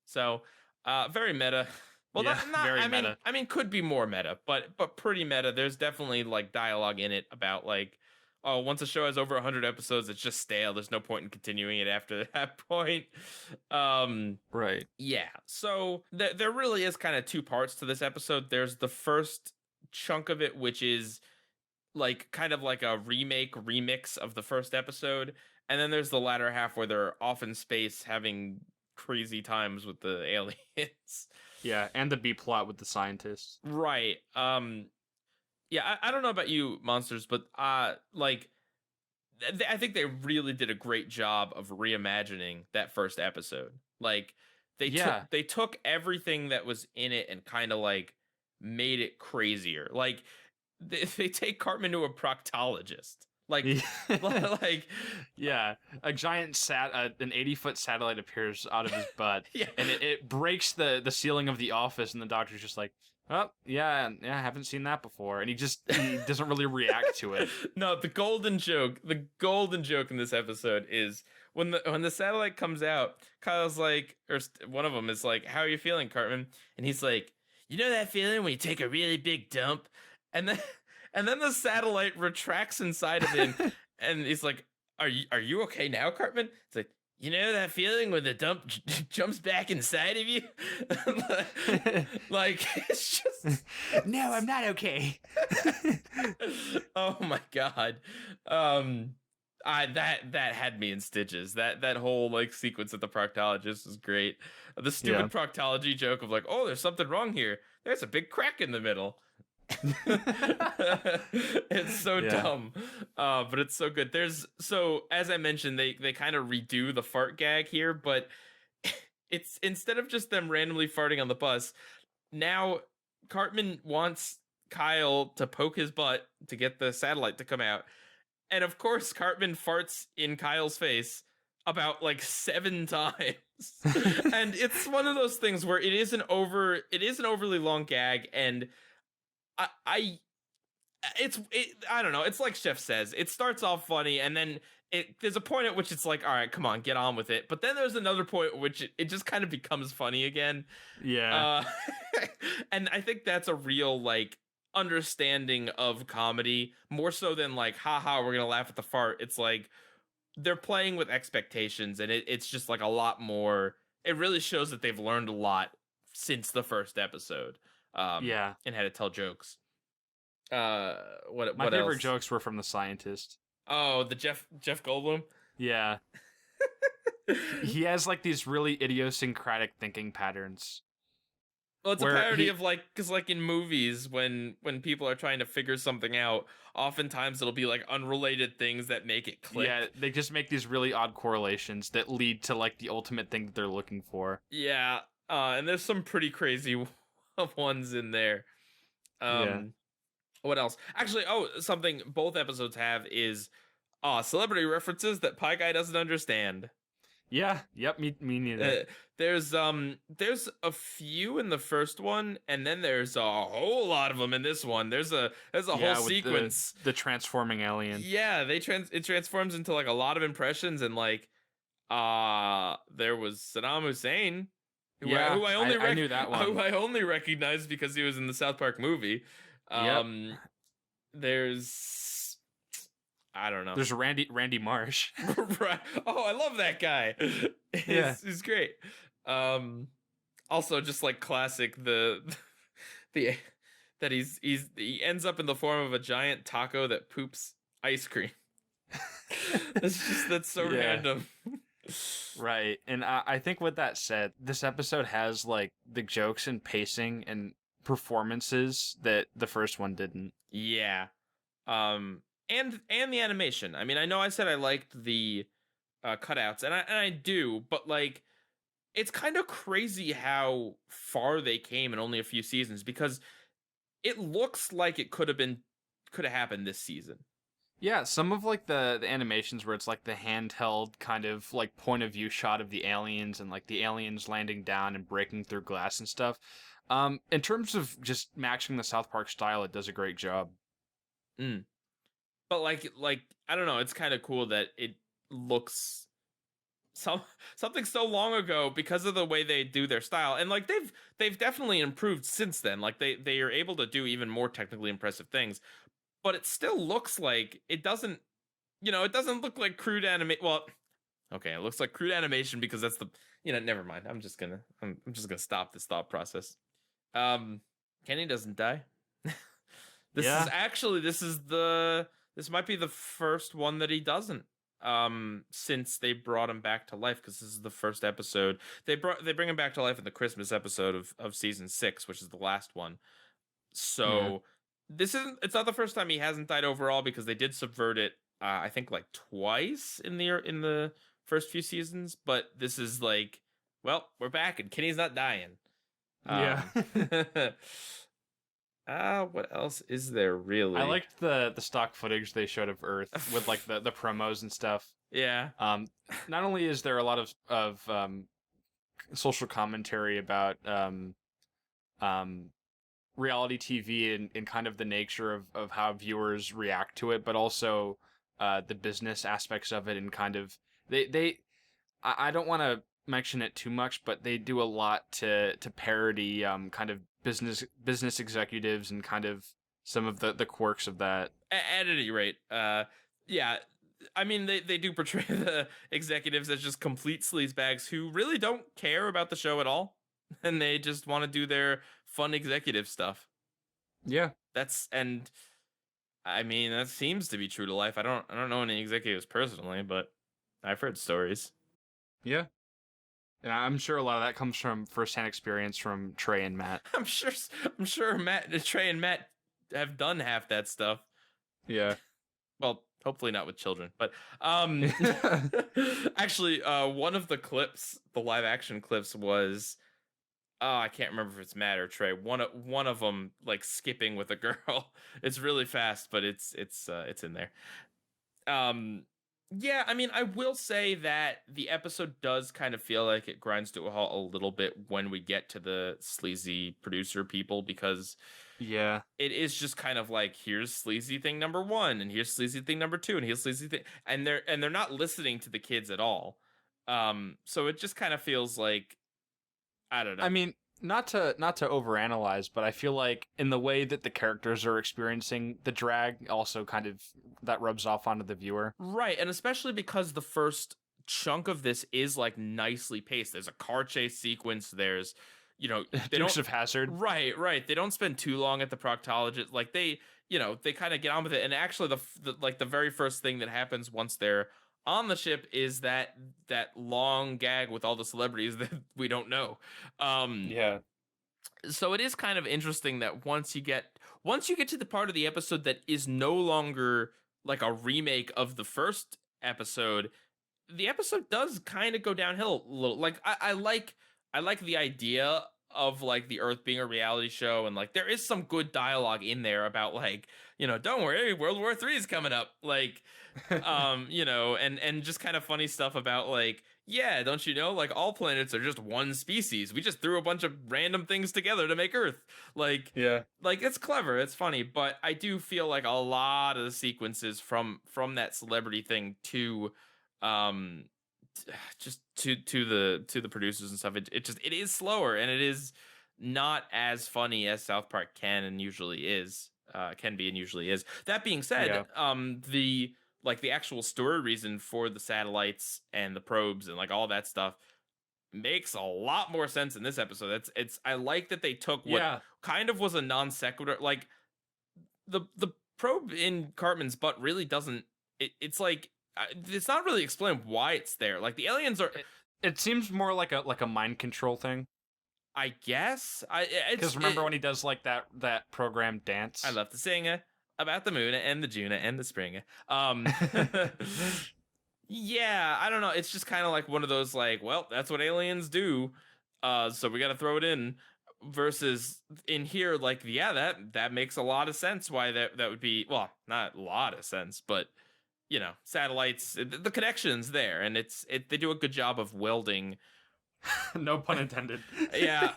A: So, very meta. Well,
B: yeah, very meta.
A: I mean, could be more meta, but pretty meta. There's definitely like dialogue in it about like, oh, once a show has over 100 episodes, it's just stale. There's no point in continuing it after that point.
B: Right.
A: Yeah. So there really is kind of two parts to this episode. There's the first chunk of it, which is like kind of like a remix of the first episode. And then there's the latter half where they're off in space having crazy times with the aliens.
B: Yeah, and the B plot with the scientists.
A: Right. Yeah, I don't know about you, Monsters, but like I think they really did a great job of reimagining that first episode. Like they took everything that was in it and kind of like made it crazier. Like they take Cartman to a proctologist. Like like
B: yeah, a giant an 80-foot satellite appears out of his butt,
A: yeah.
B: and it breaks the ceiling of the office, and the doctor's just like, oh, yeah, I haven't seen that before. And he doesn't really react to it.
A: No, the golden joke in this episode is when the satellite comes out, Kyle's like, or one of them is like, how are you feeling, Cartman? And he's like, you know that feeling when you take a really big dump? And then the satellite retracts inside of him, and he's like, are you okay now, Cartman? It's like, you know that feeling when the dump jumps back inside of you? Like, it's just...
B: No, I'm not okay.
A: Oh my God. That had me in stitches. That whole like sequence at the proctologist is great. The stupid proctology joke of like, oh, there's something wrong here. There's a big crack in the middle. It's so dumb, but it's so good. So as I mentioned, they kind of redo the fart gag here, but it's instead of just them randomly farting on the bus, now Cartman wants Kyle to poke his butt to get the satellite to come out, and of course Cartman farts in Kyle's face about like 7 times. And it's one of those things where it is an overly long gag, and I don't know. It's like Chef says. It starts off funny, and then there's a point at which it's like, all right, come on, get on with it. But then there's another point at which it just kind of becomes funny again.
B: Yeah.
A: And I think that's a real like understanding of comedy, more so than like, haha, we're gonna laugh at the fart. It's like they're playing with expectations, and it's just like a lot more. It really shows that they've learned a lot since the first episode. And how to tell jokes. What
B: My favorite
A: else?
B: jokes were from the scientist.
A: Oh, the Jeff Goldblum?
B: Yeah. He has like these really idiosyncratic thinking patterns.
A: Well, it's a parody of like, because like in movies, when people are trying to figure something out, oftentimes it'll be like unrelated things that make it click.
B: Yeah, they just make these really odd correlations that lead to like the ultimate thing that they're looking for.
A: Yeah, and there's some pretty crazy ones in there. What else? Actually, something both episodes have is celebrity references that Pieguy doesn't understand.
B: Yeah, yep, me neither.
A: There's a few in the first one, and then there's a whole lot of them in this one. There's a whole sequence.
B: The transforming alien.
A: Yeah, it transforms into like a lot of impressions, and like there was Saddam Hussein. Who I knew that one. Who I only recognized because he was in the South Park movie. There's, I don't know.
B: There's Randy Marsh.
A: Right. Oh, I love that guy. He's great. Also, just like classic, the that he ends up in the form of a giant taco that poops ice cream. That's so random.
B: Right. And I think with that said, this episode has like the jokes and pacing and performances that the first one didn't.
A: Yeah. And the animation. I mean, I know I said I liked the cutouts, and I do, but like it's kind of crazy how far they came in only a few seasons, because it looks like it could have happened this season.
B: Yeah, some of like the animations where it's like the handheld kind of like point of view shot of the aliens and like the aliens landing down and breaking through glass and stuff. In terms of just matching the South Park style, it does a great job.
A: But like I don't know, it's kind of cool that it looks something so long ago because of the way they do their style, and like they've definitely improved since then. Like they are able to do even more technically impressive things. But it still looks like it doesn't look like crude animation. Well, okay, it looks like crude animation because that's the, never mind. I'm just gonna stop this thought process. Kenny doesn't die. This might be the first one that he doesn't. since they brought him back to life, because this is the first episode. They bring him back to life in the Christmas episode of season 6, which is the last one. So it's not the first time he hasn't died overall, because they did subvert it, I think like twice in the first few seasons, but this is like, well, we're back and Kenny's not dying.
B: Yeah.
A: What else is there really?
B: I liked the stock footage they showed of Earth with like the promos and stuff.
A: Yeah.
B: Not only is there a lot of social commentary about reality TV and kind of the nature of how viewers react to it, but also the business aspects of it, and kind of I don't want to mention it too much, but they do a lot to parody kind of business executives and kind of some of the quirks of that.
A: At any rate, yeah, I mean they do portray the executives as just complete sleazebags who really don't care about the show at all, and they just want to do their fun executive stuff.
B: Yeah,
A: and I mean that seems to be true to life. I don't know any executives personally, but I've heard stories.
B: Yeah. And I'm sure a lot of that comes from firsthand experience from Trey and Matt.
A: I'm sure Trey and Matt have done half that stuff.
B: Yeah.
A: Well, hopefully not with children, but actually, one of the clips, the live action clips, was I can't remember if it's Matt or Trey. One of them like skipping with a girl. It's really fast, but it's in there. Yeah, I mean, I will say that the episode does kind of feel like it grinds to a halt a little bit when we get to the sleazy producer people, because
B: yeah,
A: it is just kind of like, here's sleazy thing number 1, and here's sleazy thing number 2, and here's sleazy thing, and they're not listening to the kids at all. So it just kind of feels like, I don't know.
B: I mean, not to overanalyze, but I feel like in the way that the characters are experiencing the drag, also kind of that rubs off onto the viewer.
A: Right, and especially because the first chunk of this is like nicely paced. There's a car chase sequence. There's,
B: Dukes of Hazzard.
A: Right. They don't spend too long at the proctologist. Like they kind of get on with it. And actually, the very first thing that happens once they're on the ship is that long gag with all the celebrities that we don't know.
B: Yeah.
A: So it is kind of interesting that once you get to the part of the episode that is no longer like a remake of the first episode, the episode does kind of go downhill a little. Like I like the idea of like the Earth being a reality show, and like there is some good dialogue in there about like, don't worry, World War III is coming up, like and just kind of funny stuff about like, yeah, don't you know, like all planets are just one species. We just threw a bunch of random things together to make Earth. Like, yeah, like it's clever, it's funny, but I do feel like a lot of the sequences from that celebrity thing to just to the producers and stuff, it is slower, and it is not as funny as South Park can be and usually is. That being said, the actual story reason for the satellites and the probes and like all that stuff makes a lot more sense in this episode. I like that they took what kind of was a non sequitur, like the probe in Cartman's butt really doesn't. It's like, it's not really explained why it's there. Like the aliens are.
B: It seems more like a mind control thing,
A: I guess.
B: Because remember when he does like that program dance?
A: I love to sing about the moon and the June and the spring. Yeah, I don't know. It's just kind of like one of those like, well, that's what aliens do, so we got to throw it in. Versus in here, like, yeah, that makes a lot of sense. Why that would be, well, not a lot of sense, but satellites, the connection's there, and they do a good job of welding.
B: No pun intended.
A: Yeah.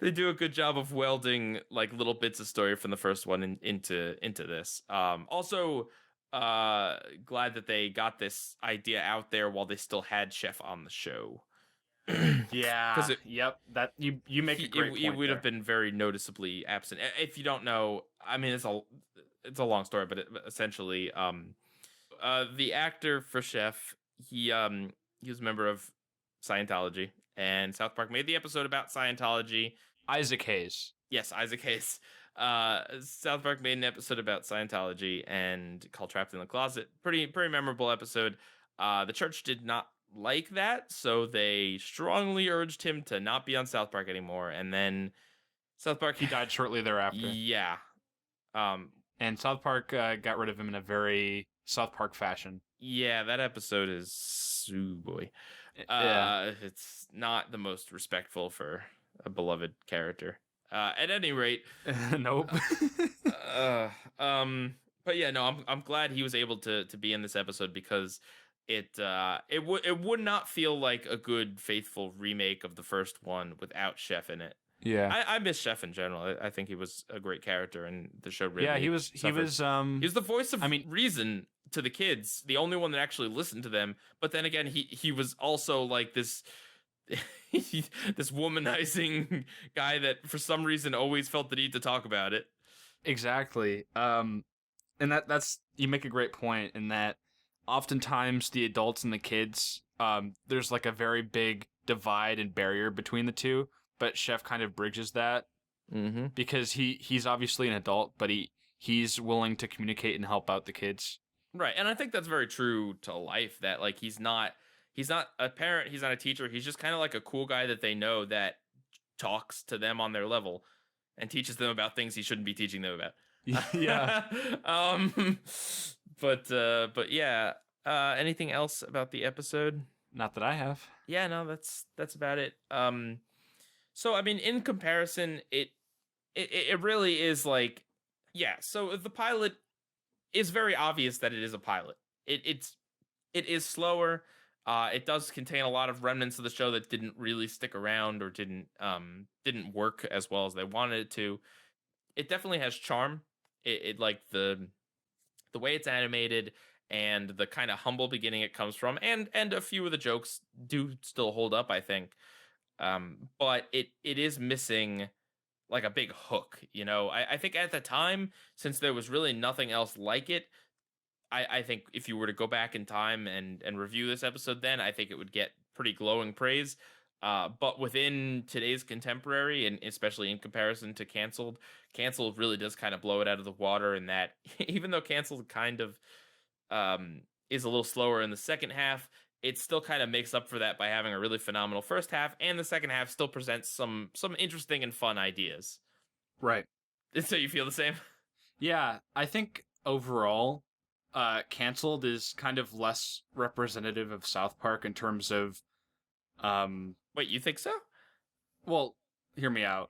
A: They do a good job of welding like little bits of story from the first one into this. Also, glad that they got this idea out there while they still had Chef on the show.
B: Yeah. Because that you make a great point.
A: He would have been very noticeably absent. If you don't know, I mean, it's a long story, but essentially, the actor for Chef, he was a member of Scientology, and South Park made the episode about Scientology.
B: Isaac Hayes.
A: Yes, Isaac Hayes. South Park made an episode about Scientology and called Trapped in the Closet. Pretty memorable episode. The church did not like that, so they strongly urged him to not be on South Park anymore. And then South Park,
B: He died shortly thereafter.
A: Yeah.
B: And South Park got rid of him in a very South Park fashion.
A: Yeah, that episode is, ooh boy.
B: Yeah.
A: It's not the most respectful for a beloved character. At any rate,
B: Nope.
A: but yeah, no, I'm glad he was able to be in this episode because it would not feel like a good faithful remake of the first one without Chef in it.
B: Yeah.
A: I miss Chef in general. I think he was a great character, and the show really.
B: Yeah, he was
A: he was the voice of reason to the kids, the only one that actually listened to them. But then again, he was also like this this womanizing guy that for some reason always felt the need to talk about it.
B: Exactly. And that's you make a great point in that oftentimes the adults and the kids, there's like a very big divide and barrier between the two, but Chef kind of bridges that because he's obviously an adult, but he's willing to communicate and help out the kids.
A: Right. And I think that's very true to life, that like he's not a parent, he's not a teacher, he's just kind of like a cool guy that they know that talks to them on their level and teaches them about things he shouldn't be teaching them about.
B: Yeah.
A: But yeah, anything else about the episode?
B: Not that I have.
A: Yeah, no, that's about it. So I mean, in comparison, it really is like, yeah, so the pilot is very obvious that it is a pilot. It is slower. It does contain a lot of remnants of the show that didn't really stick around or didn't work as well as they wanted it to. It definitely has charm. It like the way it's animated and the kind of humble beginning it comes from, and a few of the jokes do still hold up, I think. But it is missing like a big hook, you know. I think at the time, since there was really nothing else like it, I think if you were to go back in time and review this episode, then I think it would get pretty glowing praise. But within today's contemporary, and especially in comparison to Canceled really does kind of blow it out of the water, in that even though Canceled kind of is a little slower in the second half, it still kind of makes up for that by having a really phenomenal first half, and the second half still presents some interesting and fun ideas.
B: Right.
A: So you feel the same?
B: Yeah, I think overall, Canceled is kind of less representative of South Park in terms of
A: Wait, you think so?
B: Well, hear me out.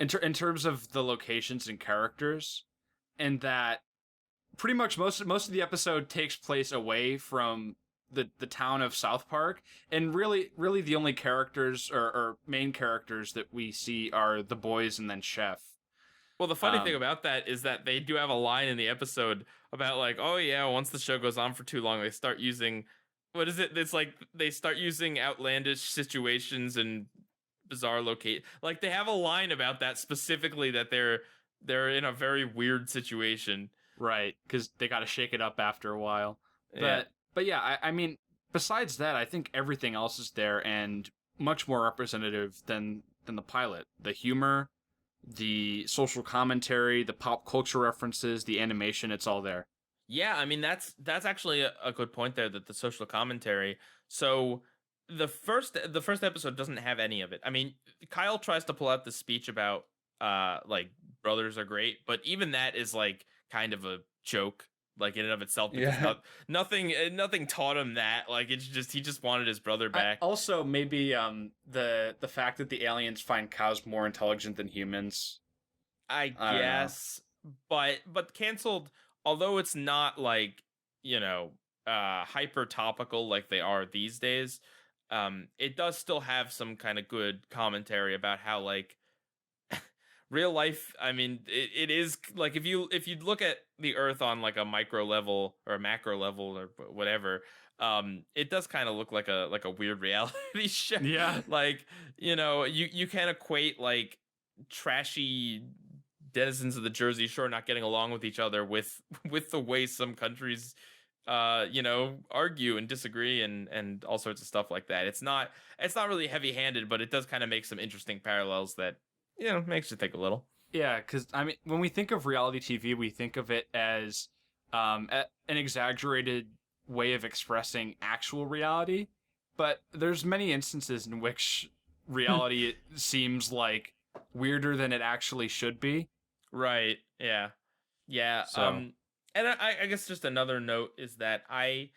B: In terms of the locations and characters, and that pretty much most of the episode takes place away from the town of South Park, and really the only characters or main characters that we see are the boys and then Chef.
A: Well, the funny thing about that is that they do have a line in the episode about like, oh yeah, once the show goes on for too long, they start using, what is it? It's like they start using outlandish situations and bizarre like they have a line about that specifically, that they're in a very weird situation.
B: Right, because they got to shake it up after a while.
A: Yeah.
B: But yeah, I mean, besides that, I think everything else is there and much more representative than the pilot. The humor, the social commentary, the pop culture references, the animation, it's all there.
A: Yeah, I mean, that's actually a good point there, that the social commentary. So the first episode doesn't have any of it. I mean, Kyle tries to pull out the speech about like brothers are great, but even that is like kind of a joke, like in and of itself, because nothing taught him that. Like it's just, he just wanted his brother back.
B: Also, maybe the fact that the aliens find cows more intelligent than humans.
A: I guess, but Canceled, although it's not like, you know, hyper topical like they are these days, it does still have some kind of good commentary about how like real life, I mean, it is like, if you look at the Earth on like a micro level or a macro level or whatever, it does kind of look like a weird reality show.
B: Yeah.
A: Like, you know, you can equate like trashy denizens of the Jersey Shore not getting along with each other with the way some countries you know, argue and disagree and all sorts of stuff like that. It's not really heavy-handed, but it does kind of make some interesting parallels that, you know, makes you think a little.
B: Yeah, because I mean, when we think of reality TV, we think of it as an exaggerated way of expressing actual reality. But there's many instances in which reality seems like weirder than it actually should be.
A: Right. Yeah. Yeah.
B: So
A: And I guess just another note is that I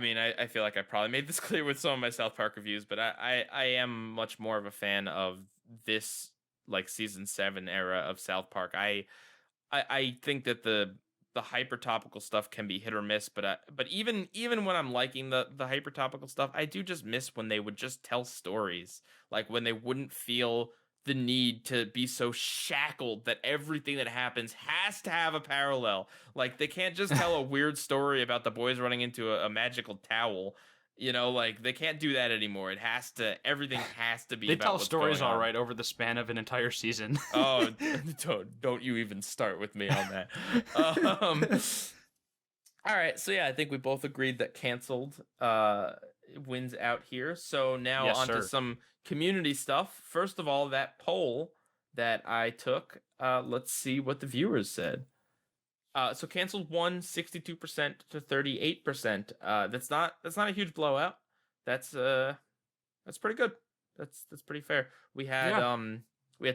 A: mean, I feel like I probably made this clear with some of my South Park reviews, but I am much more of a fan of this like season 7 era of South Park. I think that the hyper topical stuff can be hit or miss, but even when I'm liking the hyper topical stuff, I do just miss when they would just tell stories, like when they wouldn't feel the need to be so shackled that everything that happens has to have a parallel. Like they can't just tell a weird story about the boys running into a magical towel. You know, like they can't do that anymore. Everything has to be.
B: they
A: about
B: tell
A: what's
B: stories
A: going
B: all
A: on.
B: right over the span of an entire season.
A: Oh, don't you even start with me on that. Um, all right, so yeah, I think we both agreed that canceled wins out here. So now
B: Yes,
A: on to
B: sir.
A: some community stuff. First of all, that poll that I took. Let's see what the viewers said. So canceled won 62% to 38%. That's not a huge blowout. That's pretty good. That's pretty fair. We had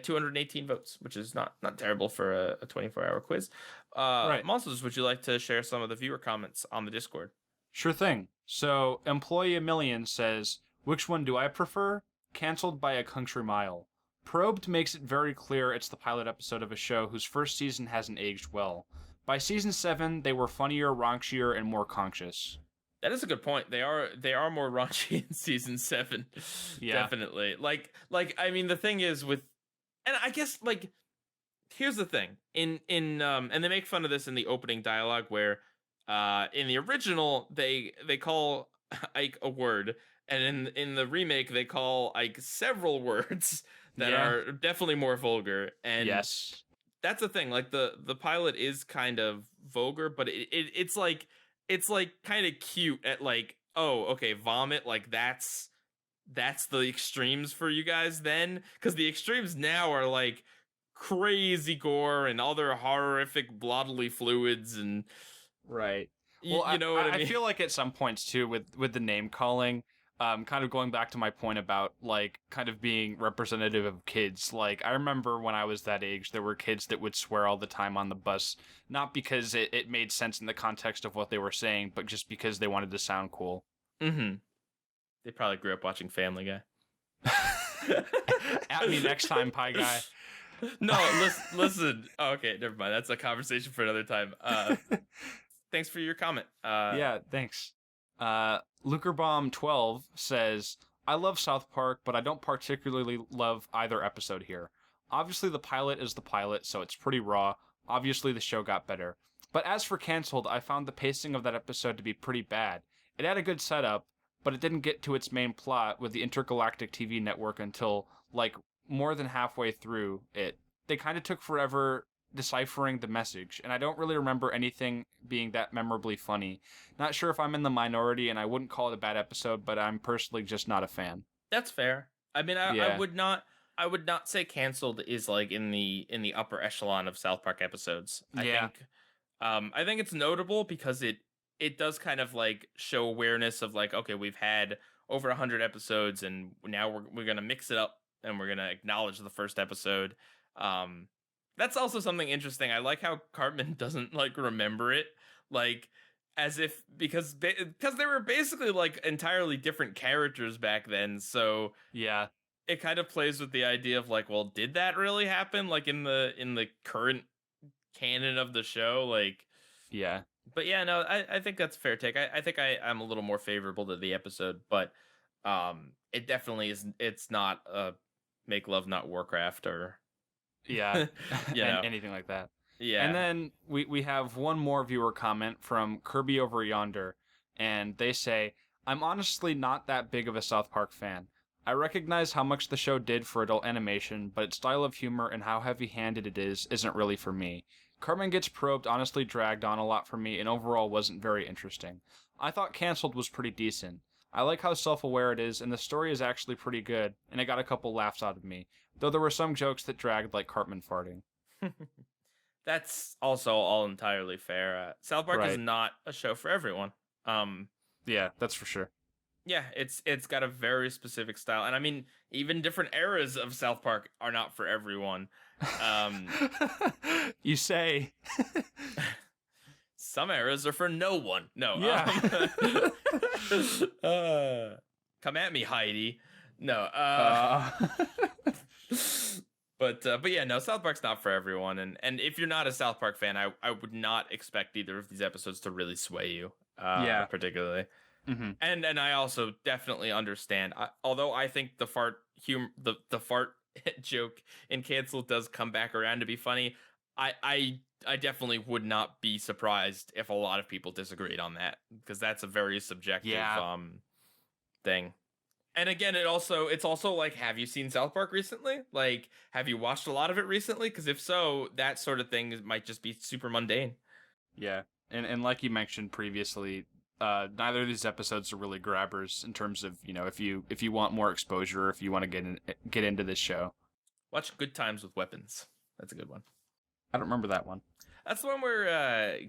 A: 218 votes, which is not terrible for a 24-hour quiz.
B: Right.
A: Monsters, would you like to share some of the viewer comments on the Discord?
B: Sure thing. So, Employee a Million says, which one do I prefer? Cancelled by a country mile. Probed makes it very clear it's the pilot episode of a show whose first season hasn't aged well. By season 7, they were funnier, raunchier, and more conscious.
A: That is a good point. They are more raunchy in season 7.
B: Yeah.
A: Definitely. Like I mean the thing is with, and I guess like here's the thing. In and they make fun of this in the opening dialogue where in the original they call Ike a word, and in the remake they call Ike several words that are definitely more vulgar. And
B: yes.
A: that's the thing. Like the pilot is kind of vulgar, but it's like kind of cute at like, oh, okay, vomit, like that's the extremes for you guys then, because the extremes now are like crazy gore and other horrific bodily fluids and
B: Right.
A: you know what I mean?
B: I feel like at some points too with the name calling, kind of going back to my point about like kind of being representative of kids. Like I remember when I was that age, there were kids that would swear all the time on the bus, not because it made sense in the context of what they were saying, but just because they wanted to sound cool.
A: Mm-hmm. They probably grew up watching Family Guy.
B: At me next time, Pieguy.
A: No, listen. Oh, okay, never mind. That's a conversation for another time. Thanks for your comment.
B: Yeah, thanks. Lukerbomb12 says, I love South Park, but I don't particularly love either episode here. Obviously, the pilot is the pilot, so it's pretty raw. Obviously, the show got better. But as for Cancelled, I found the pacing of that episode to be pretty bad. It had a good setup, but it didn't get to its main plot with the intergalactic TV network until, like, more than halfway through it. They kind of took forever deciphering the message, and I don't really remember anything being that memorably funny. Not sure if I'm in the minority, and I wouldn't call it a bad episode, but I'm personally just not a fan.
A: That's fair. I mean, I would not say Canceled is like in the upper echelon of South Park episodes. I think it's notable because it does kind of like show awareness of like, okay, we've had over 100 episodes, and now we're gonna mix it up and we're gonna acknowledge the first episode. That's also something interesting. I like how Cartman doesn't like remember it, like as if because they were basically like entirely different characters back then. So
B: Yeah.
A: it kind of plays with the idea of like, well, did that really happen? Like in the current canon of the show, like
B: Yeah.
A: But yeah, no, I think that's a fair take. I think I'm a little more favorable to the episode, but it definitely is. It's not a Make Love Not Warcraft or
B: Yeah.
A: you know.
B: Anything like that.
A: Yeah.
B: And then we have one more viewer comment from Kirby Over Yonder, and they say, I'm honestly not that big of a South Park fan. I recognize how much the show did for adult animation, but its style of humor and how heavy-handed it is isn't really for me. Cartman Gets Probed honestly dragged on a lot for me and overall wasn't very interesting. I thought Cancelled was pretty decent. I like how self-aware it is, and the story is actually pretty good, and it got a couple laughs out of me, though there were some jokes that dragged like Cartman farting.
A: That's also all entirely fair. South Park is
B: Right.
A: not a show for everyone.
B: Yeah, that's for sure.
A: Yeah, it's got a very specific style, and I mean, even different eras of South Park are not for everyone.
B: You say.
A: Some eras are for no one. No.
B: Yeah.
A: Come at me, Heidi. No. But yeah, no, South Park's not for everyone, and if you're not a South Park fan, I would not expect either of these episodes to really sway you.
B: Yeah.
A: Particularly.
B: Mm-hmm.
A: And I also definitely understand. Although I think the fart the fart joke in Cancel does come back around to be funny. I definitely would not be surprised if a lot of people disagreed on that, because that's a very subjective thing. And again, it's also like, have you seen South Park recently? Like, have you watched a lot of it recently? Because if so, that sort of thing might just be super mundane.
B: Yeah, and like you mentioned previously, neither of these episodes are really grabbers in terms of, if you want more exposure, if you want to get into this show.
A: Watch Good Times with Weapons. That's a good one.
B: I don't remember that one.
A: That's the one where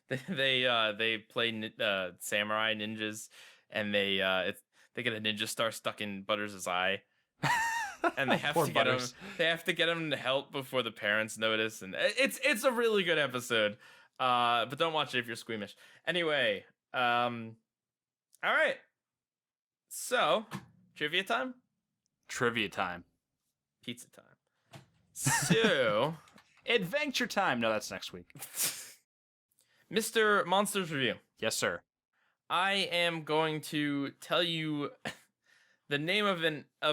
A: they play samurai ninjas, and they get a ninja star stuck in Butters' eye, and they have
B: Poor
A: to get him.
B: Butters.
A: They have to get him to help before the parents notice, and it's a really good episode. But don't watch it if you're squeamish. Anyway, all right. So, trivia time.
B: Trivia time.
A: Pizza time. So.
B: Adventure time. No, that's next week.
A: Mr. Monsters Review.
B: Yes, sir.
A: I am going to tell you the name of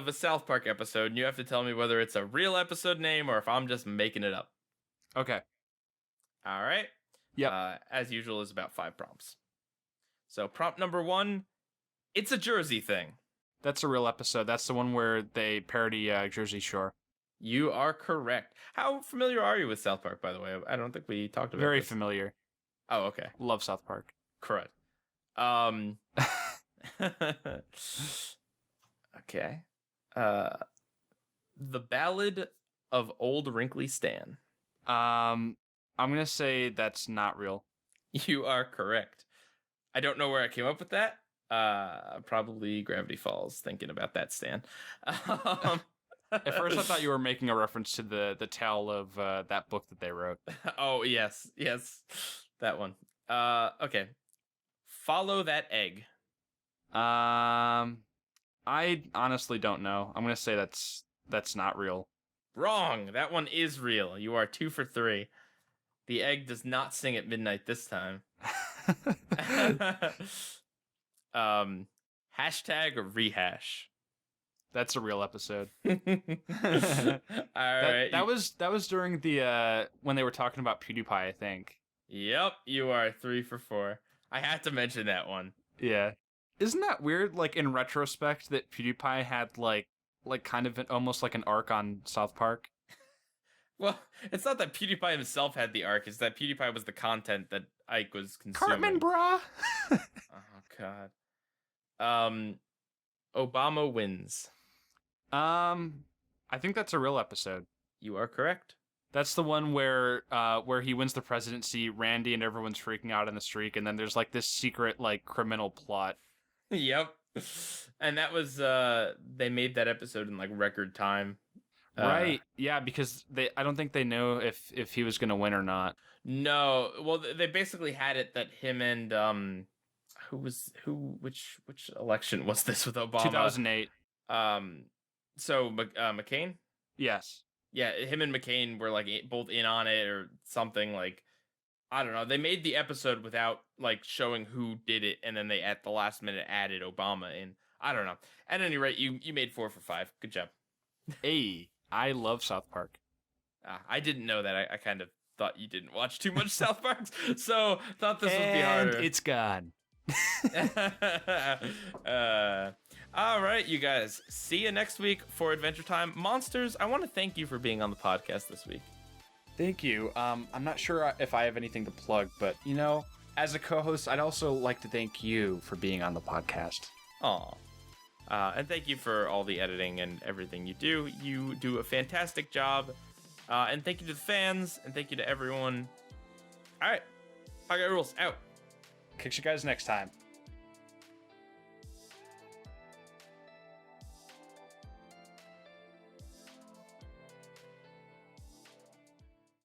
A: a South Park episode, and you have to tell me whether it's a real episode name or if I'm just making it up.
B: Okay.
A: All right?
B: Yep.
A: As usual, is about 5 prompts. So prompt number 1, it's a Jersey thing.
B: That's a real episode. That's the one where they parody Jersey Shore.
A: You are correct. How familiar are you with South Park, by the way? I don't think we talked about
B: Very
A: this.
B: familiar.
A: Oh, okay.
B: Love South Park.
A: Correct. Okay. The Ballad of Old Wrinkly Stan.
B: I'm gonna say that's not real.
A: You are correct. I don't know where I came up with that. Probably Gravity Falls, thinking about that, Stan.
B: At first, I thought you were making a reference to the tale of that book that they wrote.
A: Oh, yes, that one. Okay. Follow that egg.
B: I honestly don't know. I'm gonna say that's not real.
A: Wrong. That one is real. You are 2 for 3. The egg does not sing at midnight this time. Hashtag rehash.
B: That's a real episode.
A: All right.
B: That was during the when they were talking about PewDiePie, I think.
A: Yep, you are 3 for 4. I had to mention that one.
B: Yeah. Isn't that weird, like, in retrospect, that PewDiePie had, like kind of almost like an arc on South Park?
A: Well, it's not that PewDiePie himself had the arc, it's that PewDiePie was the content that Ike was consuming.
B: Cartman, brah!
A: Oh, God. Obama wins.
B: I think that's a real episode.
A: You are correct.
B: That's the one where he wins the presidency, Randy and everyone's freaking out on the street, and then there's, like, this secret, like, criminal plot.
A: Yep. And that was, they made that episode in, like, record time.
B: Right. Yeah, because I don't think they know if he was going to win or not.
A: No. Well, they basically had it that him and, which election was this with Obama?
B: 2008.
A: So, McCain?
B: Yes.
A: Yeah, him and McCain were, like, both in on it or something, like, I don't know. They made the episode without, like, showing who did it, and then they, at the last minute, added Obama in. I don't know. At any rate, you made 4 for 5. Good job.
B: Hey, I love South Park.
A: I didn't know that. I kind of thought you didn't watch too much South Park, so thought this would be harder.
B: And it's gone.
A: All right, you guys. See you next week for Adventure Time. Monsters, I want to thank you for being on the podcast this week.
B: Thank you. I'm not sure if I have anything to plug, but, as a co-host, I'd also like to thank you for being on the podcast.
A: Aw. And thank you for all the editing and everything you do. You do a fantastic job. And thank you to the fans, and thank you to everyone. All right, PIEGUYRULZ out.
B: Catch you guys next time.